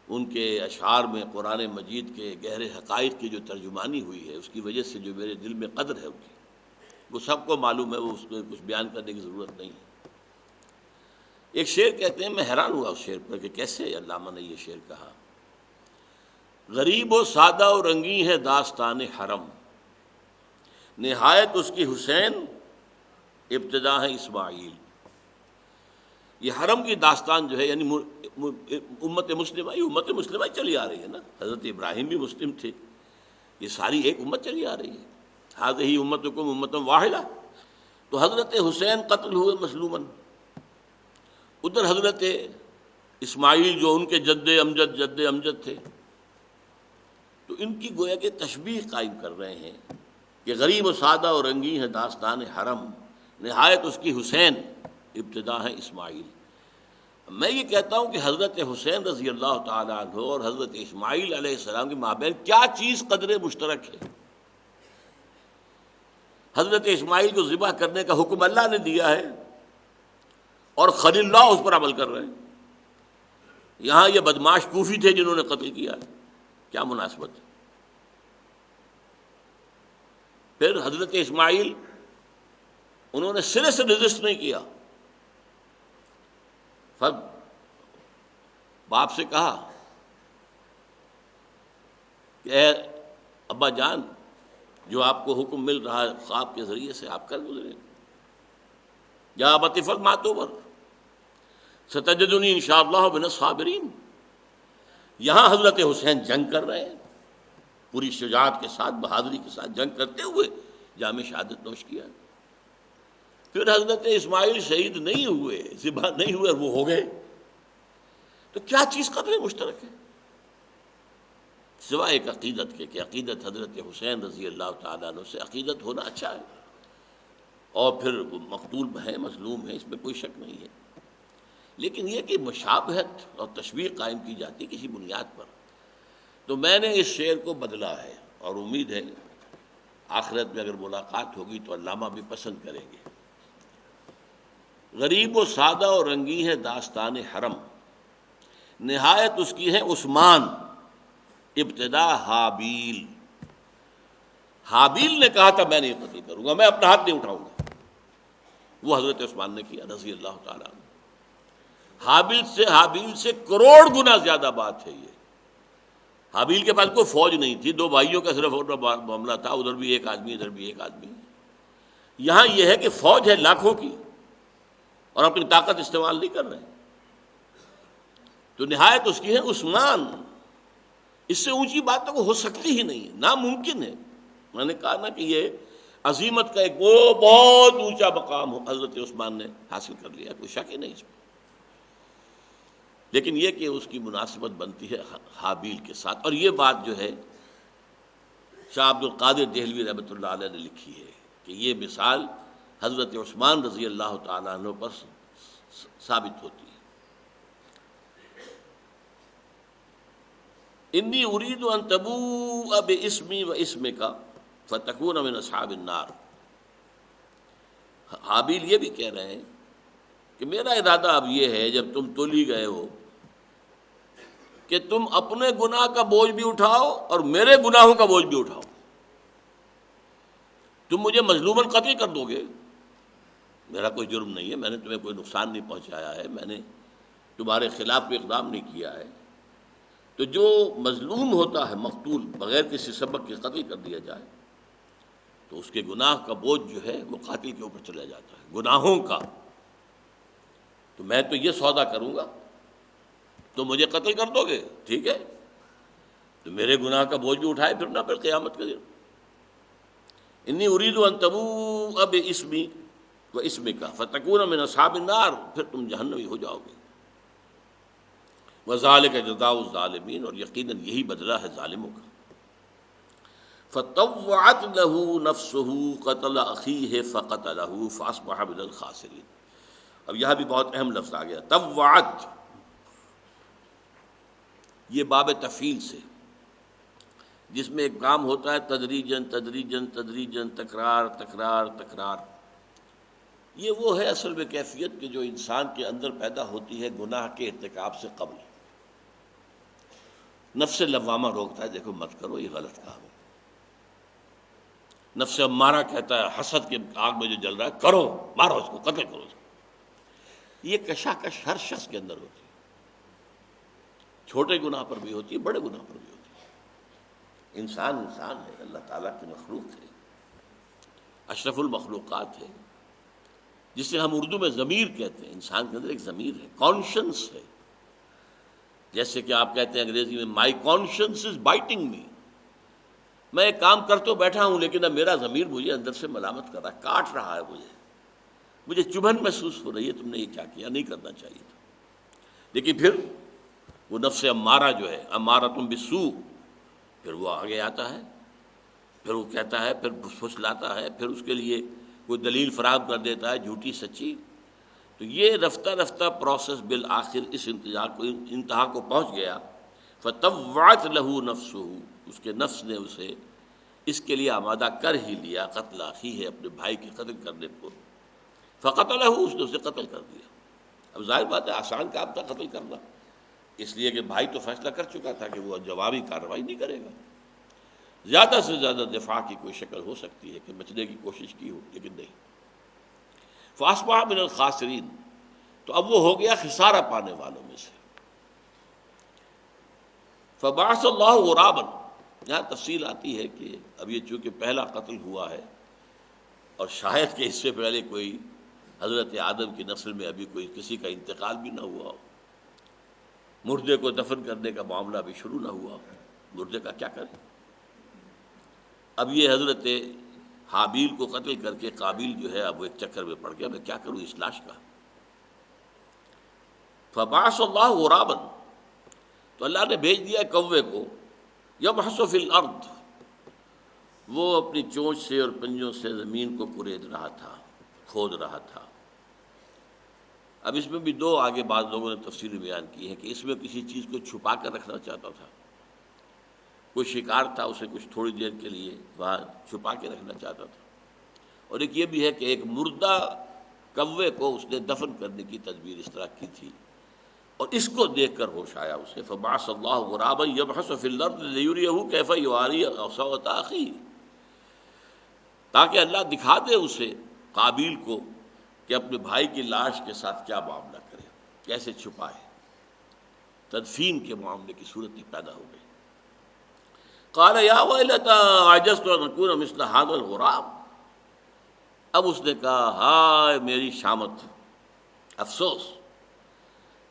ان کے اشعار میں قرآن مجید کے گہرے حقائق کی جو ترجمانی ہوئی ہے اس کی وجہ سے جو میرے دل میں قدر ہے ان کی، وہ سب کو معلوم ہے، وہ اس میں کچھ بیان کرنے کی ضرورت نہیں ہے. ایک شعر کہتے ہیں، میں حیران ہوا اس شعر پر کہ کیسے علامہ نے یہ شعر کہا. غریب و سادہ و رنگی ہے داستان حرم، نہایت اس کی حسین ابتدا ہے اسماعیل. یہ حرم کی داستان جو ہے یعنی امت مسلمہ چلی آ رہی ہے نا. حضرت ابراہیم بھی مسلم تھے، یہ ساری ایک امت چلی آ رہی ہے. ہذہ امتکم امۃ واحدہ. تو حضرت حسین قتل ہوئے مظلوماً، ادھر حضرت اسماعیل جو ان کے جد امجد تھے تو ان کی گویا کہ تشبیہ قائم کر رہے ہیں کہ غریب و سادہ اور رنگین ہے داستان حرم، نہایت اس کی حسین، ابتدا ہے اسماعیل۔ میں یہ کہتا ہوں کہ حضرت حسین رضی اللہ تعالیٰ عنہ اور حضرت اسماعیل علیہ السلام کے مابین کیا چیز قدر مشترک ہے؟ حضرت اسماعیل کو ذبح کرنے کا حکم اللہ نے دیا ہے اور خلیل اللہ اس پر عمل کر رہے ہیں۔ یہاں یہ بدماش کوفی تھے جنہوں نے قتل کیا، کیا مناسبت ہے؟ پھر حضرت اسماعیل انہوں نے سرے سے رجسٹ نہیں کیا، باپ سے کہا کہ اے ابا جان، جو آپ کو حکم مل رہا ہے خواب کے ذریعے سے آپ کر گزرے، یا ابت افعل ما تؤمر ستجدنی انشاءاللہ من الصابرین۔ یہاں حضرت حسین جنگ کر رہے ہیں، پوری شجاعت کے ساتھ، بہادری کے ساتھ جنگ کرتے ہوئے جام شہادت نوش کیا۔ پھر حضرت اسماعیل شہید نہیں ہوئے، ذبح نہیں ہوئے، اور وہ ہو گئے۔ تو کیا چیز قدر مشترک ہے سوائے ایک عقیدت کے، کہ عقیدت حضرت حسین رضی اللہ تعالیٰ عنہ سے عقیدت ہونا اچھا ہے، اور پھر مقتول ہے، مظلوم ہے، اس میں کوئی شک نہیں ہے۔ لیکن یہ کہ مشابہت اور تشبیہ قائم کی جاتی کسی بنیاد پر، تو میں نے اس شعر کو بدلا ہے، اور امید ہے آخرت میں اگر ملاقات ہوگی تو علامہ بھی پسند کریں گے۔ غریب و سادہ اور رنگی ہے داستان حرم، نہایت اس کی ہے عثمان، ابتدا حابیل۔ حابیل نے کہا تھا میں نہیں قتل کروں گا، میں اپنا ہاتھ نہیں اٹھاؤں گا، وہ حضرت عثمان نے کیا رضی اللہ تعالیٰ عنہ۔ حابیل سے کروڑ گنا زیادہ بات ہے یہ۔ حابیل کے پاس کوئی فوج نہیں تھی، دو بھائیوں کا صرف معاملہ تھا، ادھر بھی ایک آدمی ادھر بھی ایک آدمی۔ یہاں یہ ہے کہ فوج ہے لاکھوں کی، اور اپنی طاقت استعمال نہیں کر رہے، تو نہایت اس کی ہے عثمان۔ اس سے اونچی بات تو ہو سکتی ہی نہیں، ناممکن ہے۔ میں نے کہا نا کہ یہ عظیمت کا ایک وہ بہت اونچا مقام حضرت عثمان نے حاصل کر لیا، کوئی شک ہی نہیں اس میں۔ لیکن یہ کہ اس کی مناسبت بنتی ہے حابیل کے ساتھ، اور یہ بات جو ہے شاہ عبد القادر دہلوی رحمۃ اللہ علیہ نے لکھی ہے کہ یہ مثال حضرت عثمان رضی اللہ تعالیٰ عنہ پر ثابت ہوتی ہے۔ انی ارید ان تبوء باسمی و اسمک فتکون من اصحاب النار۔ حابیل یہ بھی کہہ رہے ہیں کہ میرا ارادہ اب یہ ہے، جب تم تولی گئے ہو، کہ تم اپنے گناہ کا بوجھ بھی اٹھاؤ اور میرے گناہوں کا بوجھ بھی اٹھاؤ۔ تم مجھے مظلوماً قتل کر دو گے، میرا کوئی جرم نہیں ہے، میں نے تمہیں کوئی نقصان نہیں پہنچایا ہے، میں نے تمہارے خلاف کوئی اقدام نہیں کیا ہے، تو جو مظلوم ہوتا ہے، مقتول بغیر کسی سبب کے قتل کر دیا جائے، تو اس کے گناہ کا بوجھ جو ہے وہ قاتل کے اوپر چلا جاتا ہے، گناہوں کا۔ تو میں تو یہ سودا کروں گا، تو مجھے قتل کر دو گے، ٹھیک ہے، تو میرے گناہ کا بوجھ بھی اٹھائے پھر نہ، پھر قیامت کے دن۔ انی ارید ان تبوء باسمی و اسمک فتکون من اصحاب النار، پھر تم جہنمی ہو جاؤ گے۔ وذالک جزاء الظالمین، اور یقیناً یہی بدلہ ہے ظالموں کا۔ فطوعت له نفسه قتل اخیہ فقتلہ فاصبح من الخاسرین۔ اب یہاں بھی بہت اہم لفظ آ گیا، طوعت، یہ باب تفعیل سے، جس میں ایک کام ہوتا ہے تدریجاً تدریجاً تدریجاً، تکرار تکرار تکرار۔ یہ وہ ہے اصل میں کیفیت کہ جو انسان کے اندر پیدا ہوتی ہے گناہ کے ارتکاب سے قبل۔ نفس لوامہ روکتا ہے، دیکھو مت کرو، یہ غلط کام ہے۔ نفس امارہ کہتا ہے حسد کے آگ میں جو جل رہا ہے، کرو، مارو اس کو، قتل کرو اس کو۔ یہ کشاکش ہر شخص کے اندر ہوتی ہے، چھوٹے گناہ پر بھی ہوتی ہے، بڑے گناہ پر بھی ہوتی ہے۔ انسان انسان ہے، اللہ تعالیٰ کی مخلوق ہے، اشرف المخلوقات ہے، جسے ہم اردو میں ضمیر کہتے ہیں۔ انسان کے اندر ایک ضمیر ہے، کانشنس ہے، جیسے کہ آپ کہتے ہیں انگریزی میں مائی کانشنس از بائٹنگ می، میں ایک کام کر تو بیٹھا ہوں لیکن اب میرا ضمیر مجھے اندر سے ملامت کر رہا ہے، کاٹ رہا ہے، مجھے چبھن محسوس ہو رہی ہے، تم نے یہ کیا کیا، نہیں کرنا چاہیے تھا۔ لیکن پھر وہ نفس امارہ جو ہے، امارۃ بالسوء، پھر وہ آگے آتا ہے، پھر وہ کہتا ہے، پھر پھسلاتا ہے، پھر اس کے لیے کوئی دلیل فراہم کر دیتا ہے، جھوٹی سچی. تو یہ رفتہ رفتہ پروسیس بالآخر اس انتہا کو پہنچ گیا. فطوعت له نفسه، اس کے نفس نے اسے اس کے لیے آمادہ کر ہی لیا، قتل اخیہ، اپنے بھائی کے قتل کرنے کو. فقتلہ، اس نے اسے قتل کر دیا. اب ظاہر بات ہے آسان کام تھا قتل کرنا، اس لیے کہ بھائی تو فیصلہ کر چکا تھا کہ وہ جوابی کارروائی نہیں کرے گا. زیادہ سے زیادہ دفاع کی کوئی شکل ہو سکتی ہے کہ بچنے کی کوشش کی ہو، لیکن نہیں. فاصبح من الخاسرین، تو اب وہ ہو گیا خسارہ پانے والوں میں سے. فبعث اللہ غرابا، یہاں تفصیل آتی ہے کہ اب یہ چونکہ پہلا قتل ہوا ہے اور شاید کہ اس سے پہلے کوئی حضرت آدم کی نسل میں ابھی کوئی کسی کا انتقال بھی نہ ہوا ہو، مردے کو دفن کرنے کا معاملہ بھی شروع نہ ہوا ہو، مردے کا کیا کریں. اب یہ حضرت حابیل کو قتل کر کے قابیل جو ہے اب وہ ایک چکر میں پڑ گیا، میں کیا کروں اس لاش کا. فبعث اللہ غرابا، تو اللہ نے بھیج دیا کوے کو، یبحث فی الارض، وہ اپنی چونچ سے اور پنجوں سے زمین کو کورید رہا تھا، کھود رہا تھا. اب اس میں بھی دو آگے بعض لوگوں نے تفصیل بیان کی ہے کہ اس میں کسی چیز کو چھپا کر رکھنا چاہتا تھا، کوئی شکار تھا، اسے کچھ تھوڑی دیر کے لیے وہاں چھپا کے رکھنا چاہتا تھا. اور ایک یہ بھی ہے کہ ایک مردہ کوے کو اس نے دفن کرنے کی تدبیر اس طرح کی تھی، اور اس کو دیکھ کر ہوش آیا اسے. فبعث اللہ غرابا یبحث فی الارض لیریہ کیف یواری سوءۃ اخیہ، تاکہ اللہ دکھا دے اسے قابیل کو کہ اپنے بھائی کی لاش کے ساتھ کیا معاملہ کرے، کیسے چھپائے. تدفین کے معاملے کی صورت ہی پیدا ہو گئی. قال یا ویلتى عجزت ان اکون مثل هذا الغراب، اب اس نے کہا ہائے میری شامت، افسوس،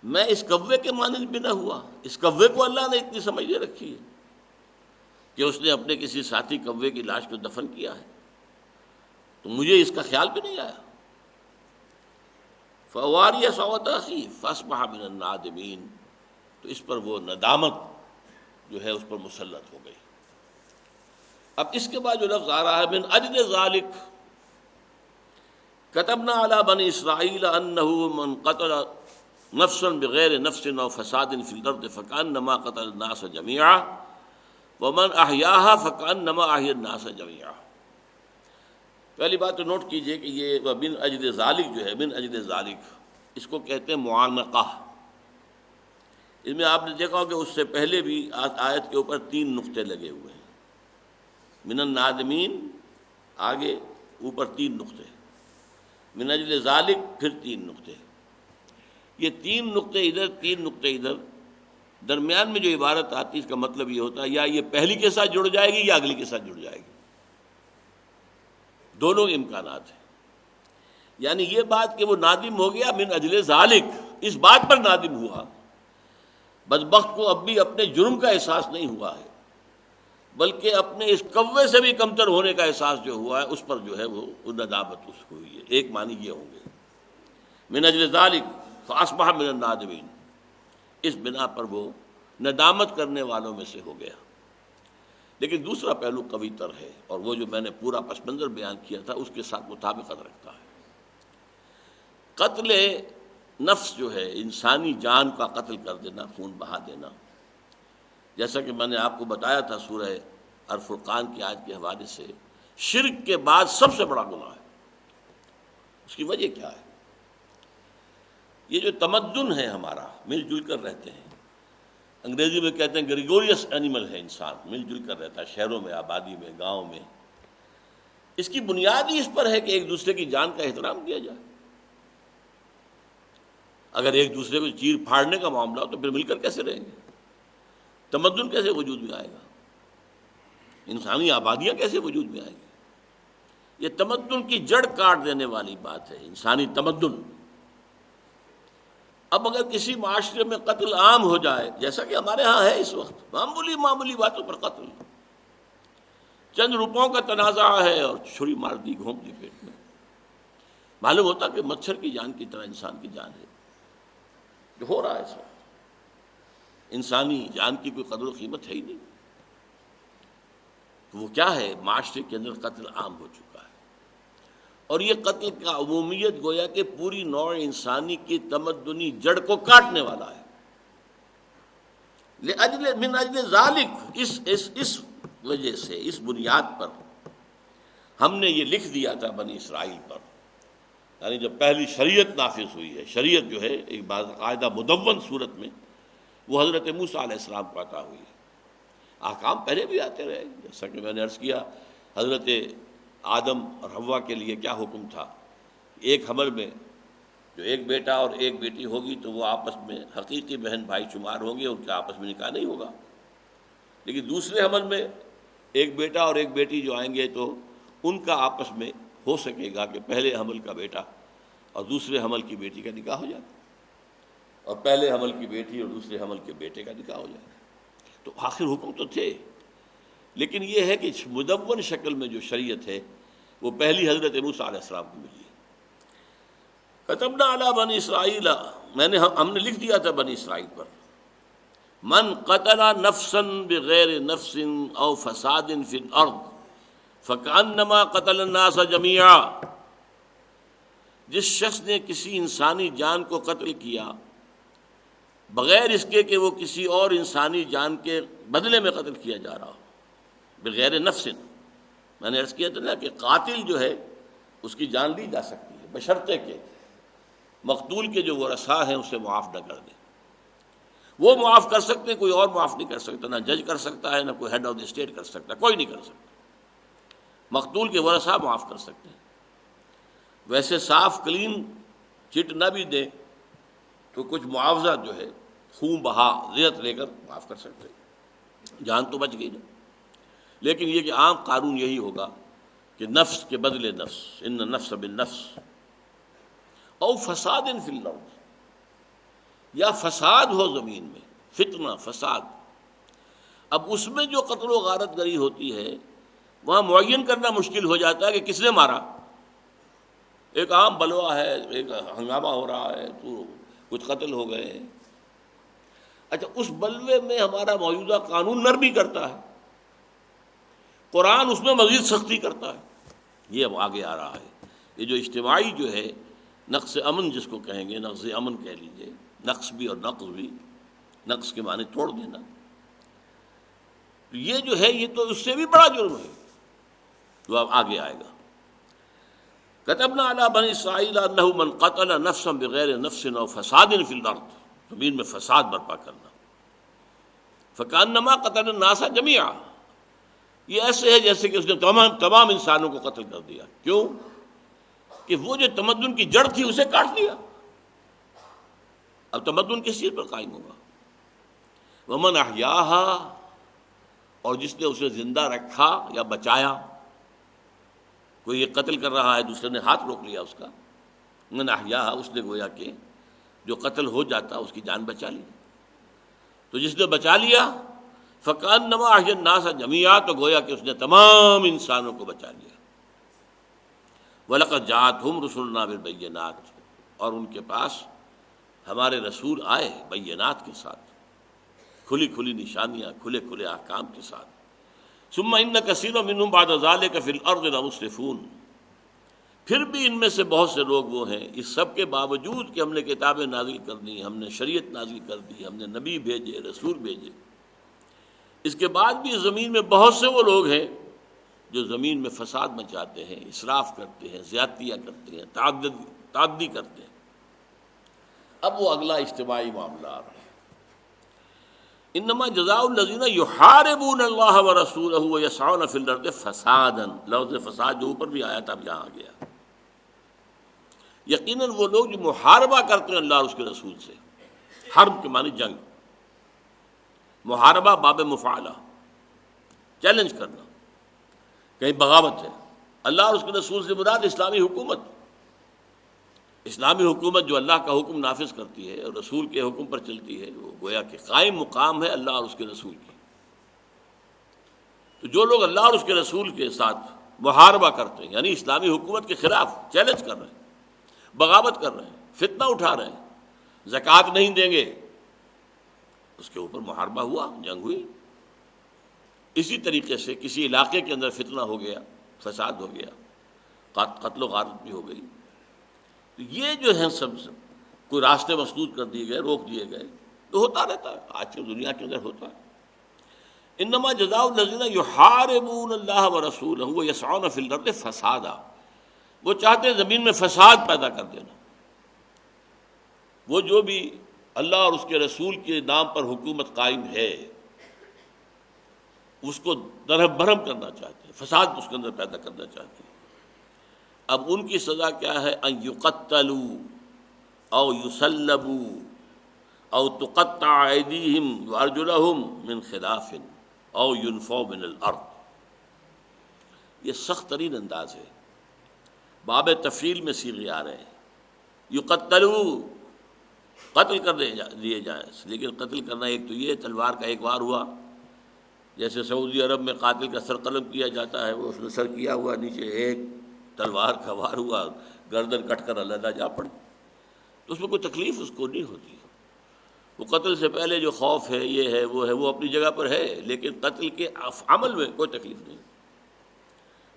میں اس کوے کے مانند بھی نہ ہوا. اس کوے کو اللہ نے اتنی سمجھ دے رکھی ہے کہ اس نے اپنے کسی ساتھی کوے کی لاش کو دفن کیا ہے، تو مجھے اس کا خیال بھی نہیں آیا. فواری سوءۃ اخیہ فاصبح من النادمین، تو اس پر وہ ندامت جو ہے اس پر مسلط ہو گئی. اب اس کے بعد جو لفظ آ رہا ہے من اجل ذالک كتبنا على بني اسرائیل انه من قتل نفسا بغیر نفس او فساد في الارض فكأنما قتل الناس جميعا ومن احیاها فكأنما احیا الناس جميعا. پہلی بات تو نوٹ کیجئے کہ یہ من اجل ذالک جو ہے، من اجل ذالک، اس کو کہتے ہیں معانقہ. اس میں آپ نے دیکھا ہو کہ اس سے پہلے بھی آیت کے اوپر 3 نقطے لگے ہوئے ہیں. من النادمین آگے اوپر 3 نقطے، من اجل ذالک پھر 3 نقطے. یہ 3 نقطے ادھر 3 نقطے ادھر، درمیان میں جو عبارت آتی ہے اس کا مطلب یہ ہوتا ہے یا یہ پہلی کے ساتھ جڑ جائے گی یا اگلی کے ساتھ جڑ جائے گی، دونوں امکانات ہیں. یعنی یہ بات کہ وہ نادم ہو گیا من اجل ذالک، اس بات پر نادم ہوا، بدبخت کو اب بھی اپنے جرم کا احساس نہیں ہوا ہے، بلکہ اپنے اس کوے سے بھی کمتر ہونے کا احساس جو ہوا ہے اس پر جو ہے وہ ندامت اس کو ہوئی ہے. ایک معنی یہ ہوں گے من اجل ذالک فاصبح من النادمین، اس بنا پر وہ ندامت کرنے والوں میں سے ہو گیا. لیکن دوسرا پہلو قوی تر ہے، اور وہ جو میں نے پورا پس منظر بیان کیا تھا اس کے ساتھ مطابقت رکھتا ہے. قتل نفس جو ہے، انسانی جان کا قتل کر دینا، خون بہا دینا، جیسا کہ میں نے آپ کو بتایا تھا سورہ الفرقان کی آیت کے حوالے سے، شرک کے بعد سب سے بڑا گناہ ہے. اس کی وجہ کیا ہے؟ یہ جو تمدن ہے ہمارا، مل جل کر رہتے ہیں، انگریزی میں کہتے ہیں گریگوریس اینیمل ہے انسان، مل جل کر رہتا ہے شہروں میں، آبادی میں، گاؤں میں. اس کی بنیاد ہی اس پر ہے کہ ایک دوسرے کی جان کا احترام کیا جائے. اگر ایک دوسرے کو چیر پھاڑنے کا معاملہ ہو تو پھر مل کر کیسے رہیں گے؟ تمدن کیسے وجود میں آئے گا؟ انسانی آبادیاں کیسے وجود میں آئیں گی؟ یہ تمدن کی جڑ کاٹ دینے والی بات ہے، انسانی تمدن. اب اگر کسی معاشرے میں قتل عام ہو جائے، جیسا کہ ہمارے ہاں ہے اس وقت، معمولی باتوں پر قتل، چند روپوں کا تنازع ہے اور چھری مار دی، گھونپ دی پیٹ میں، معلوم ہوتا کہ مچھر کی جان کی طرح انسان کی جان ہے. جو ہو رہا ہے اس وقت، انسانی جان کی کوئی قدر و قیمت ہے ہی نہیں. تو وہ کیا ہے؟ معاشرے کے اندر قتل عام ہو چکا ہے، اور یہ قتل کا عمومیت گویا کہ پوری نوع انسانی کی تمدنی جڑ کو کاٹنے والا ہے۔ من اجل ذالک، اس وجہ سے، اس بنیاد پر ہم نے یہ لکھ دیا تھا بنی اسرائیل پر، یعنی جب پہلی شریعت نافذ ہوئی ہے، شریعت جو ہے ایک باقاعدہ مدون صورت میں، وہ حضرت موسیٰ علیہ السلام کو عطا ہوئی ہے۔ احکام پہلے بھی آتے رہے، جیسا کہ میں نے عرض کیا، حضرت آدم اور حوا کے لیے کیا حکم تھا؟ ایک حمل میں جو ایک بیٹا اور ایک بیٹی ہوگی تو وہ آپس میں حقیقی بہن بھائی شمار ہوں گے، ان کا آپس میں نکاح نہیں ہوگا۔ لیکن دوسرے حمل میں ایک بیٹا اور ایک بیٹی جو آئیں گے تو ان کا آپس میں ہو سکے گا کہ پہلے حمل کا بیٹا اور دوسرے حمل کی بیٹی کا نکاح ہو جائے، اور پہلے حمل کی بیٹی اور دوسرے حمل کے بیٹے کا نکاح ہو جائے۔ تو آخر حکم تو تھے، لیکن یہ ہے کہ مدون شکل میں جو شریعت ہے وہ پہلی حضرت موسیٰ علیہ السلام کو ملی ہے۔ کتبنا علی بنی اسرائیل، ہم نے لکھ دیا تھا بنی اسرائیل پر، من قتل نفسا بغیر نفس او فساد فی الارض فکأنما قتل الناس جميعا، جس شخص نے کسی انسانی جان کو قتل کیا بغیر اس کے کہ وہ کسی اور انسانی جان کے بدلے میں قتل کیا جا رہا ہو، بغیر نفس، میں نے عرض کیا تھا نا کہ قاتل جو ہے اس کی جان لی جا سکتی ہے بشرطے کہ مقتول کے جو ورثاء ہیں اسے معاف نہ کر دیں۔ وہ معاف کر سکتے، کوئی اور معاف نہیں کر سکتا، نہ جج کر سکتا ہے، نہ کوئی ہیڈ آف دی اسٹیٹ کر سکتا، کوئی نہیں کر سکتا۔ مقتول کے ورثاء معاف کر سکتے ہیں، ویسے صاف کلین چٹ نہ بھی دیں تو کچھ معاوضہ جو ہے خون بہا ریت لے کر معاف کر سکتے ہیں، جان تو بچ گئی نا۔ لیکن یہ کہ عام قانون یہی ہوگا کہ نفس کے بدلے نفس، ان النفس بالنفس، او فساد فی الارض، یا فساد ہو زمین میں، فتنہ فساد۔ اب اس میں جو قتل و غارت گری ہوتی ہے وہاں معین کرنا مشکل ہو جاتا ہے کہ کس نے مارا۔ ایک عام بلوا ہے، ایک ہنگامہ ہو رہا ہے تو کچھ قتل ہو گئے ہیں، اچھا اس بلوے میں ہمارا موجودہ قانون نرمی کرتا ہے، قرآن اس میں مزید سختی کرتا ہے، یہ اب آگے آ رہا ہے۔ یہ جو اجتماعی جو ہے نقص امن جس کو کہیں گے، نقص امن کہہ لیجئے، نقص بھی اور نقص بھی، نقص کے معنی توڑ دینا، یہ جو ہے یہ تو اس سے بھی بڑا جرم ہے جو اب آگے آئے گا۔ کتبنا علی بنی اسرائیل انہ من قتل نفسا بغیر نفس او فساد فی الارض، زمین میں فساد برپا کرنا، فکأنما قتل الناس جميعا، یہ ایسے ہے جیسے کہ اس نے تمام انسانوں کو قتل کر دیا۔ کیوں؟ کہ وہ جو تمدن کی جڑ تھی اسے کاٹ دیا، اب تمدن کس چیز پر قائم ہوگا؟ ومن احیاها، اور جس نے اسے زندہ رکھا یا بچایا، کوئی یہ قتل کر رہا ہے دوسرے نے ہاتھ روک لیا اس کا، من احیاها، اس نے گویا کہ جو قتل ہو جاتا اس کی جان بچا لی، تو جس نے بچا لیا فکأنما احیا الناس جميعا، تو گویا کہ اس نے تمام انسانوں کو بچا لیا۔ وَلَقَدْ جَاءَتْهُمْ رُسُلُنَا بِالْبَيِّنَاتِ، اور ان کے پاس ہمارے رسول آئے بینات کے ساتھ، کھلی کھلی نشانیاں، کھلے کھلے احکام کے ساتھ۔ ثُمَّ إِنَّ كَثِيرًا مِّنْهُمْ بَعْدَ ذَلِكَ فِي الْأَرْضِ لَمُسْرِفُونَ، پھر بھی ان میں سے بہت سے لوگ وہ ہیں، اس سب کے باوجود کہ ہم نے کتابیں نازل کر دی، ہم نے شریعت نازل کر دی، ہم نے نبی بھیجے، رسول بھیجے، اس کے بعد بھی زمین میں بہت سے وہ لوگ ہیں جو زمین میں فساد مچاتے ہیں، اسراف کرتے ہیں، زیادتیاں کرتے ہیں، تعدی کرتے ہیں۔ اب وہ اگلا اجتماعی معاملہ آ رہا ہے۔ انما جزاء الذین یحاربون اللہ ورسولہ ویسعون فی الارض فسادا، لفظ فساد جو اوپر بھی آیا تھا اب یہاں آ گیا۔ یقیناً وہ لوگ جو محاربہ کرتے ہیں اللہ اور اس کے رسول سے، حرب کے معنی جنگ، محاربہ باب مفعلہ، چیلنج کرنا، کہیں بغاوت ہے۔ اللہ اور اس کے رسول سے مراد اسلامی حکومت، اسلامی حکومت جو اللہ کا حکم نافذ کرتی ہے اور رسول کے حکم پر چلتی ہے، وہ گویا کہ قائم مقام ہے اللہ اور اس کے رسول کی۔ تو جو لوگ اللہ اور اس کے رسول کے ساتھ محاربہ کرتے ہیں، یعنی اسلامی حکومت کے خلاف چیلنج کر رہے ہیں، بغاوت کر رہے ہیں، فتنہ اٹھا رہے ہیں، زکوٰۃ نہیں دیں گے، اس کے اوپر محاربہ ہوا، جنگ ہوئی۔ اسی طریقے سے کسی علاقے کے اندر فتنہ ہو گیا، فساد ہو گیا، قتل و غارت بھی ہو گئی، تو یہ جو ہے سب کوئی راستے مسدود کر دیے گئے، روک دیے گئے، تو ہوتا رہتا ہے، آج کی دنیا کے اندر ہوتا ہے۔ انما جزاء الذین یحاربون اللہ ورسولہ ویسعون فی الارض فسادا، وہ چاہتے ہیں زمین میں فساد پیدا کر دینا، وہ جو بھی اللہ اور اس کے رسول کے نام پر حکومت قائم ہے اس کو درہم برہم کرنا چاہتے ہیں، فساد اس کے اندر پیدا کرنا چاہتے ہیں۔ اب ان کی سزا کیا ہے؟ ان یقتلوا او یصلبوا او تقطع ایدیہم وارجلہم من خلاف او ینفوا من الارض۔ یہ سخت ترین انداز ہے، باب تفصیل میں صیغے آ رہے ہیں۔ یقتلوا، قتل کر دیے جائیں، لیکن قتل کرنا ایک تو یہ تلوار کا ایک وار ہوا، جیسے سعودی عرب میں قاتل کا سر قلم کیا جاتا ہے، وہ اس نے سر کیا ہوا، نیچے ایک تلوار کا وار ہوا، گردن کٹ کر علیحدہ جا پڑے، تو اس میں کوئی تکلیف اس کو نہیں ہوتی۔ وہ قتل سے پہلے جو خوف ہے، یہ ہے، وہ اپنی جگہ پر ہے، لیکن قتل کے عمل میں کوئی تکلیف نہیں۔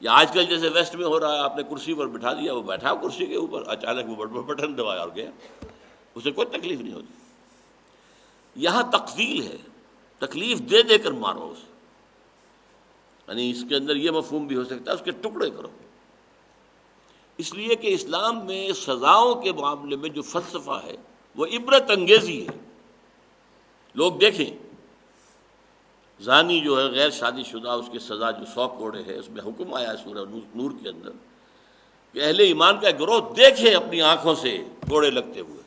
یا آج کل جیسے ویسٹ میں ہو رہا ہے، آپ نے کرسی پر بٹھا دیا، وہ بیٹھا کرسی کے اوپر، اچانک وہ بٹن دبایا اور گیا، اسے کوئی تکلیف نہیں ہوتی۔ یہاں تقتیل ہے، تکلیف دے دے کر مارو اسے، یعنی اس کے اندر یہ مفہوم بھی ہو سکتا ہے اس کے ٹکڑے کرو۔ اس لیے کہ اسلام میں سزاؤں کے معاملے میں جو فلسفہ ہے وہ عبرت انگیزی ہے۔ لوگ دیکھیں، زانی جو ہے غیر شادی شدہ، اس کی سزا جو 100 کوڑے ہے، اس میں حکم آیا ہے سورہ نور کے اندر کہ اہل ایمان کا گروہ دیکھے اپنی آنکھوں سے کوڑے لگتے ہوئے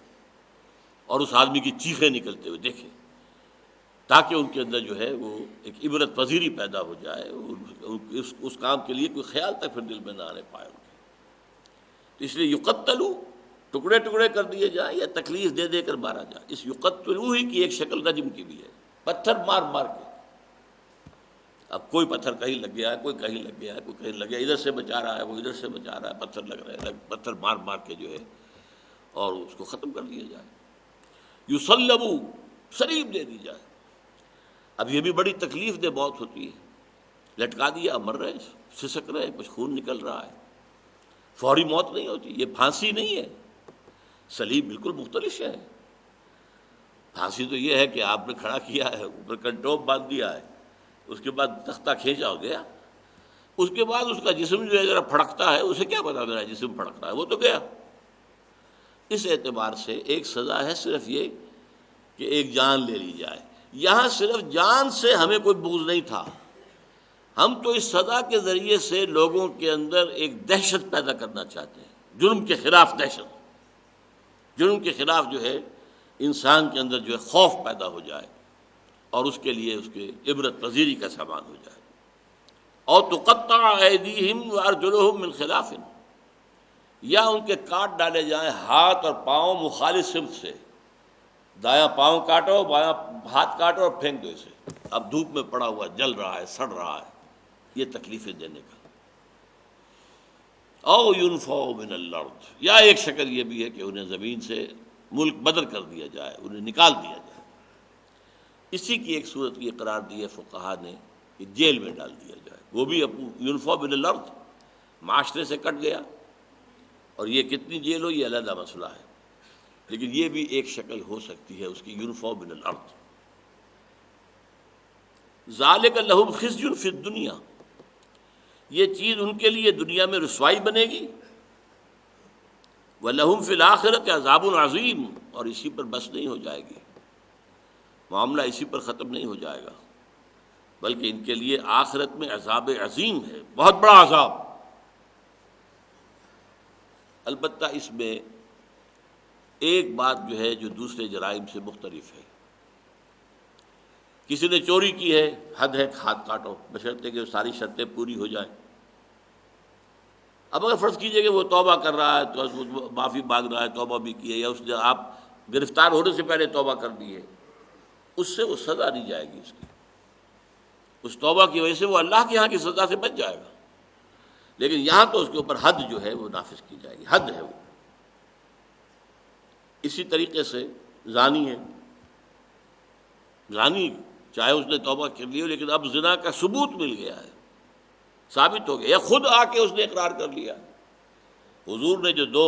اور اس آدمی کی چیخیں نکلتے ہوئے دیکھیں، تاکہ ان کے اندر جو ہے وہ ایک عبرت پذیری پیدا ہو جائے، اس کام کے لیے کوئی خیال تک پھر دل میں نہ آنے پائے ان کے۔ تو اس لیے یقتلو، ٹکڑے ٹکڑے کر دیے جائیں یا تکلیف دے دے کر مارا جائے۔ اس یقتلو ہی کی ایک شکل رجم کی بھی ہے، پتھر مار مار کے۔ اب کوئی پتھر کہیں لگ گیا ہے، کوئی کہیں لگ گیا ہے، کوئی کہیں لگ گیا، ادھر سے بچا رہا ہے، وہ ادھر سے بچا رہا ہے، پتھر لگ رہے ہیں، پتھر مار مار کے جو ہے اور اس کو ختم کر دیا جائے۔ یصلبو، سلیب دے دی جائے۔ اب یہ بھی بڑی تکلیف دہ موت ہوتی ہے، لٹکا دیا، مر رہے، سسک رہے، کچھ خون نکل رہا ہے، فوری موت نہیں ہوتی، یہ پھانسی نہیں ہے، سلیب بالکل مختلف ہے۔ پھانسی تو یہ ہے کہ آپ نے کھڑا کیا ہے، اوپر کنٹوپ باندھ دیا ہے، اس کے بعد تختہ کھینچا ہو گیا، اس کے بعد اس کا جسم جو ہے ذرا پھڑکتا ہے، اسے کیا پتا میرا جسم پھڑک رہا ہے، وہ تو گیا۔ اس اعتبار سے ایک سزا ہے صرف یہ کہ ایک جان لے لی جائے۔ یہاں صرف جان سے ہمیں کوئی بغض نہیں تھا، ہم تو اس سزا کے ذریعے سے لوگوں کے اندر ایک دہشت پیدا کرنا چاہتے ہیں، جرم کے خلاف دہشت، جرم کے خلاف جو ہے انسان کے اندر جو ہے خوف پیدا ہو جائے اور اس کے لیے اس کے عبرت پذیری کا سامان ہو جائے۔ اور تقطع ایدیہم وارجلہم من خلاف، یا ان کے کاٹ ڈالے جائیں ہاتھ اور پاؤں مخالف سمت سے، دایاں پاؤں کاٹو، بایاں ہاتھ کاٹو اور پھینک دو اسے، اب دھوپ میں پڑا ہوا جل رہا ہے، سڑ رہا ہے، یہ تکلیفیں دینے کا۔ او ینفوا من الارض، یا ایک شکل یہ بھی ہے کہ انہیں زمین سے ملک بدر کر دیا جائے، انہیں نکال دیا جائے۔ اسی کی ایک صورت یہ قرار دی ہے فقہا نے کہ جیل میں ڈال دیا جائے، وہ بھی ینفوا من الارض، معاشرے سے کٹ گیا، اور یہ کتنی جیل ہو یہ علیحدہ مسئلہ ہے، لیکن یہ بھی ایک شکل ہو سکتی ہے اس کی، ینفوا من الارض۔ ذالک لہم خزی فی الدنیا، یہ چیز ان کے لیے دنیا میں رسوائی بنے گی، وَلَهُمْ فِي الْآخِرَةِ عَذَابٌ عَظِيمٌ، اور اسی پر بس نہیں ہو جائے گی، معاملہ اسی پر ختم نہیں ہو جائے گا، بلکہ ان کے لیے آخرت میں عذاب عظیم ہے، بہت بڑا عذاب۔ البتہ اس میں ایک بات جو ہے جو دوسرے جرائم سے مختلف ہے، کسی نے چوری کی ہے، حد ہے ہاتھ کاٹو، بشرطے کہ ساری شرطیں پوری ہو جائیں۔ اب اگر فرض کیجئے کہ وہ توبہ کر رہا ہے، تو معافی مانگ رہا ہے، توبہ بھی کی ہے، یا اس نے آپ گرفتار ہونے سے پہلے توبہ کر دی ہے، اس سے وہ سزا نہیں جائے گی اس کی، اس توبہ کی وجہ سے وہ اللہ کے یہاں کی سزا سے بچ جائے گا، لیکن یہاں تو اس کے اوپر حد جو ہے وہ نافذ کی جائے گی، حد ہے وہ۔ اسی طریقے سے زانی ہے، زانی چاہے اس نے توبہ کر لی ہو، لیکن اب زنا کا ثبوت مل گیا ہے، ثابت ہو گیا، یا خود آ کے اس نے اقرار کر لیا۔ حضور نے جو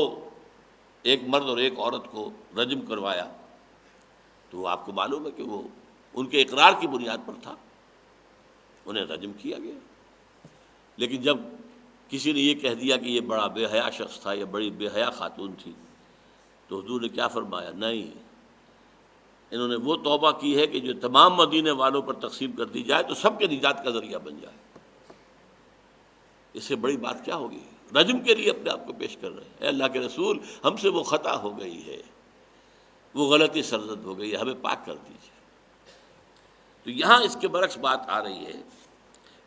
ایک مرد اور ایک عورت کو رجم کروایا، تو آپ کو معلوم ہے کہ وہ ان کے اقرار کی بنیاد پر تھا، انہیں رجم کیا گیا۔ لیکن جب کسی نے یہ کہہ دیا کہ یہ بڑا بے حیا شخص تھا، یا بڑی بے حیا خاتون تھی، تو حضور نے کیا فرمایا؟ نہیں، انہوں نے وہ توبہ کی ہے کہ جو تمام مدینے والوں پر تقسیم کر دی جائے تو سب کے نجات کا ذریعہ بن جائے۔ اس سے بڑی بات کیا ہوگی؟ رجم کے لیے اپنے آپ کو پیش کر رہے ہیں، اے اللہ کے رسول، ہم سے وہ خطا ہو گئی ہے، وہ غلطی سرزد ہو گئی ہے، ہمیں پاک کر دیجیے۔ تو یہاں اس کے برعکس بات آ رہی ہے،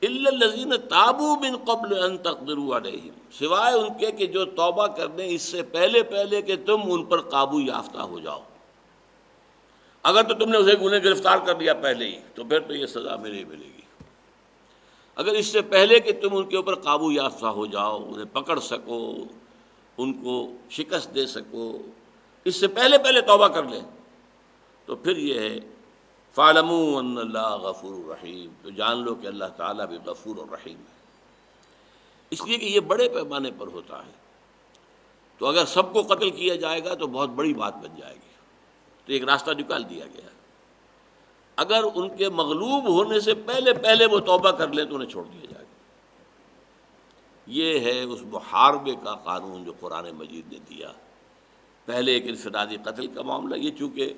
الا الذین تابوا من قبل ان تقدروا علیہم، سوائے ان کے کہ جو توبہ کرنے اس سے پہلے کہ تم ان پر قابو یافتہ ہو جاؤ۔ اگر تو تم نے انہیں گرفتار کر لیا پہلے ہی، تو پھر تو یہ سزا ملے گی۔ اگر اس سے پہلے کہ تم ان کے اوپر قابو یافتہ ہو جاؤ، انہیں پکڑ سکو، ان کو شکست دے سکو، اس سے پہلے توبہ کر لیں، تو پھر یہ ہے فَاعْلَمُوا أَنَّ اللَّهَ غَفُورٌ رَحِيمٌ، تو جان لو کہ اللہ تعالیٰ بھی غفور اور رحیم ہے۔ اس لیے کہ یہ بڑے پیمانے پر ہوتا ہے، تو اگر سب کو قتل کیا جائے گا تو بہت بڑی بات بن جائے گی، تو ایک راستہ نکال دیا گیا ہے۔ اگر ان کے مغلوب ہونے سے پہلے وہ توبہ کر لیں تو انہیں چھوڑ دیا جائے گا۔ یہ ہے اس محاربے کا قانون جو قرآن مجید نے دیا۔ پہلے ایک انفرادی قتل کا معاملہ، یہ چونکہ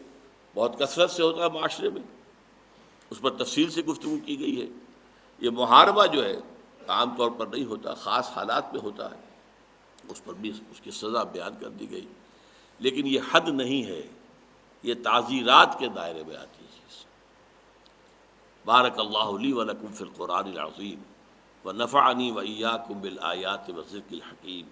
بہت کثرت سے ہوتا ہے معاشرے میں، اس پر تفصیل سے گفتگو کی گئی ہے۔ یہ محاربہ جو ہے عام طور پر نہیں ہوتا، خاص حالات میں ہوتا ہے، اس پر بھی اس کی سزا بیان کر دی گئی، لیکن یہ حد نہیں ہے، یہ تعزیرات کے دائرے میں آتی ہے۔ بارک اللہ لی و لکم فی القرآن العظیم ونفعنی و ایاکم بالآیات والذکر الحکیم۔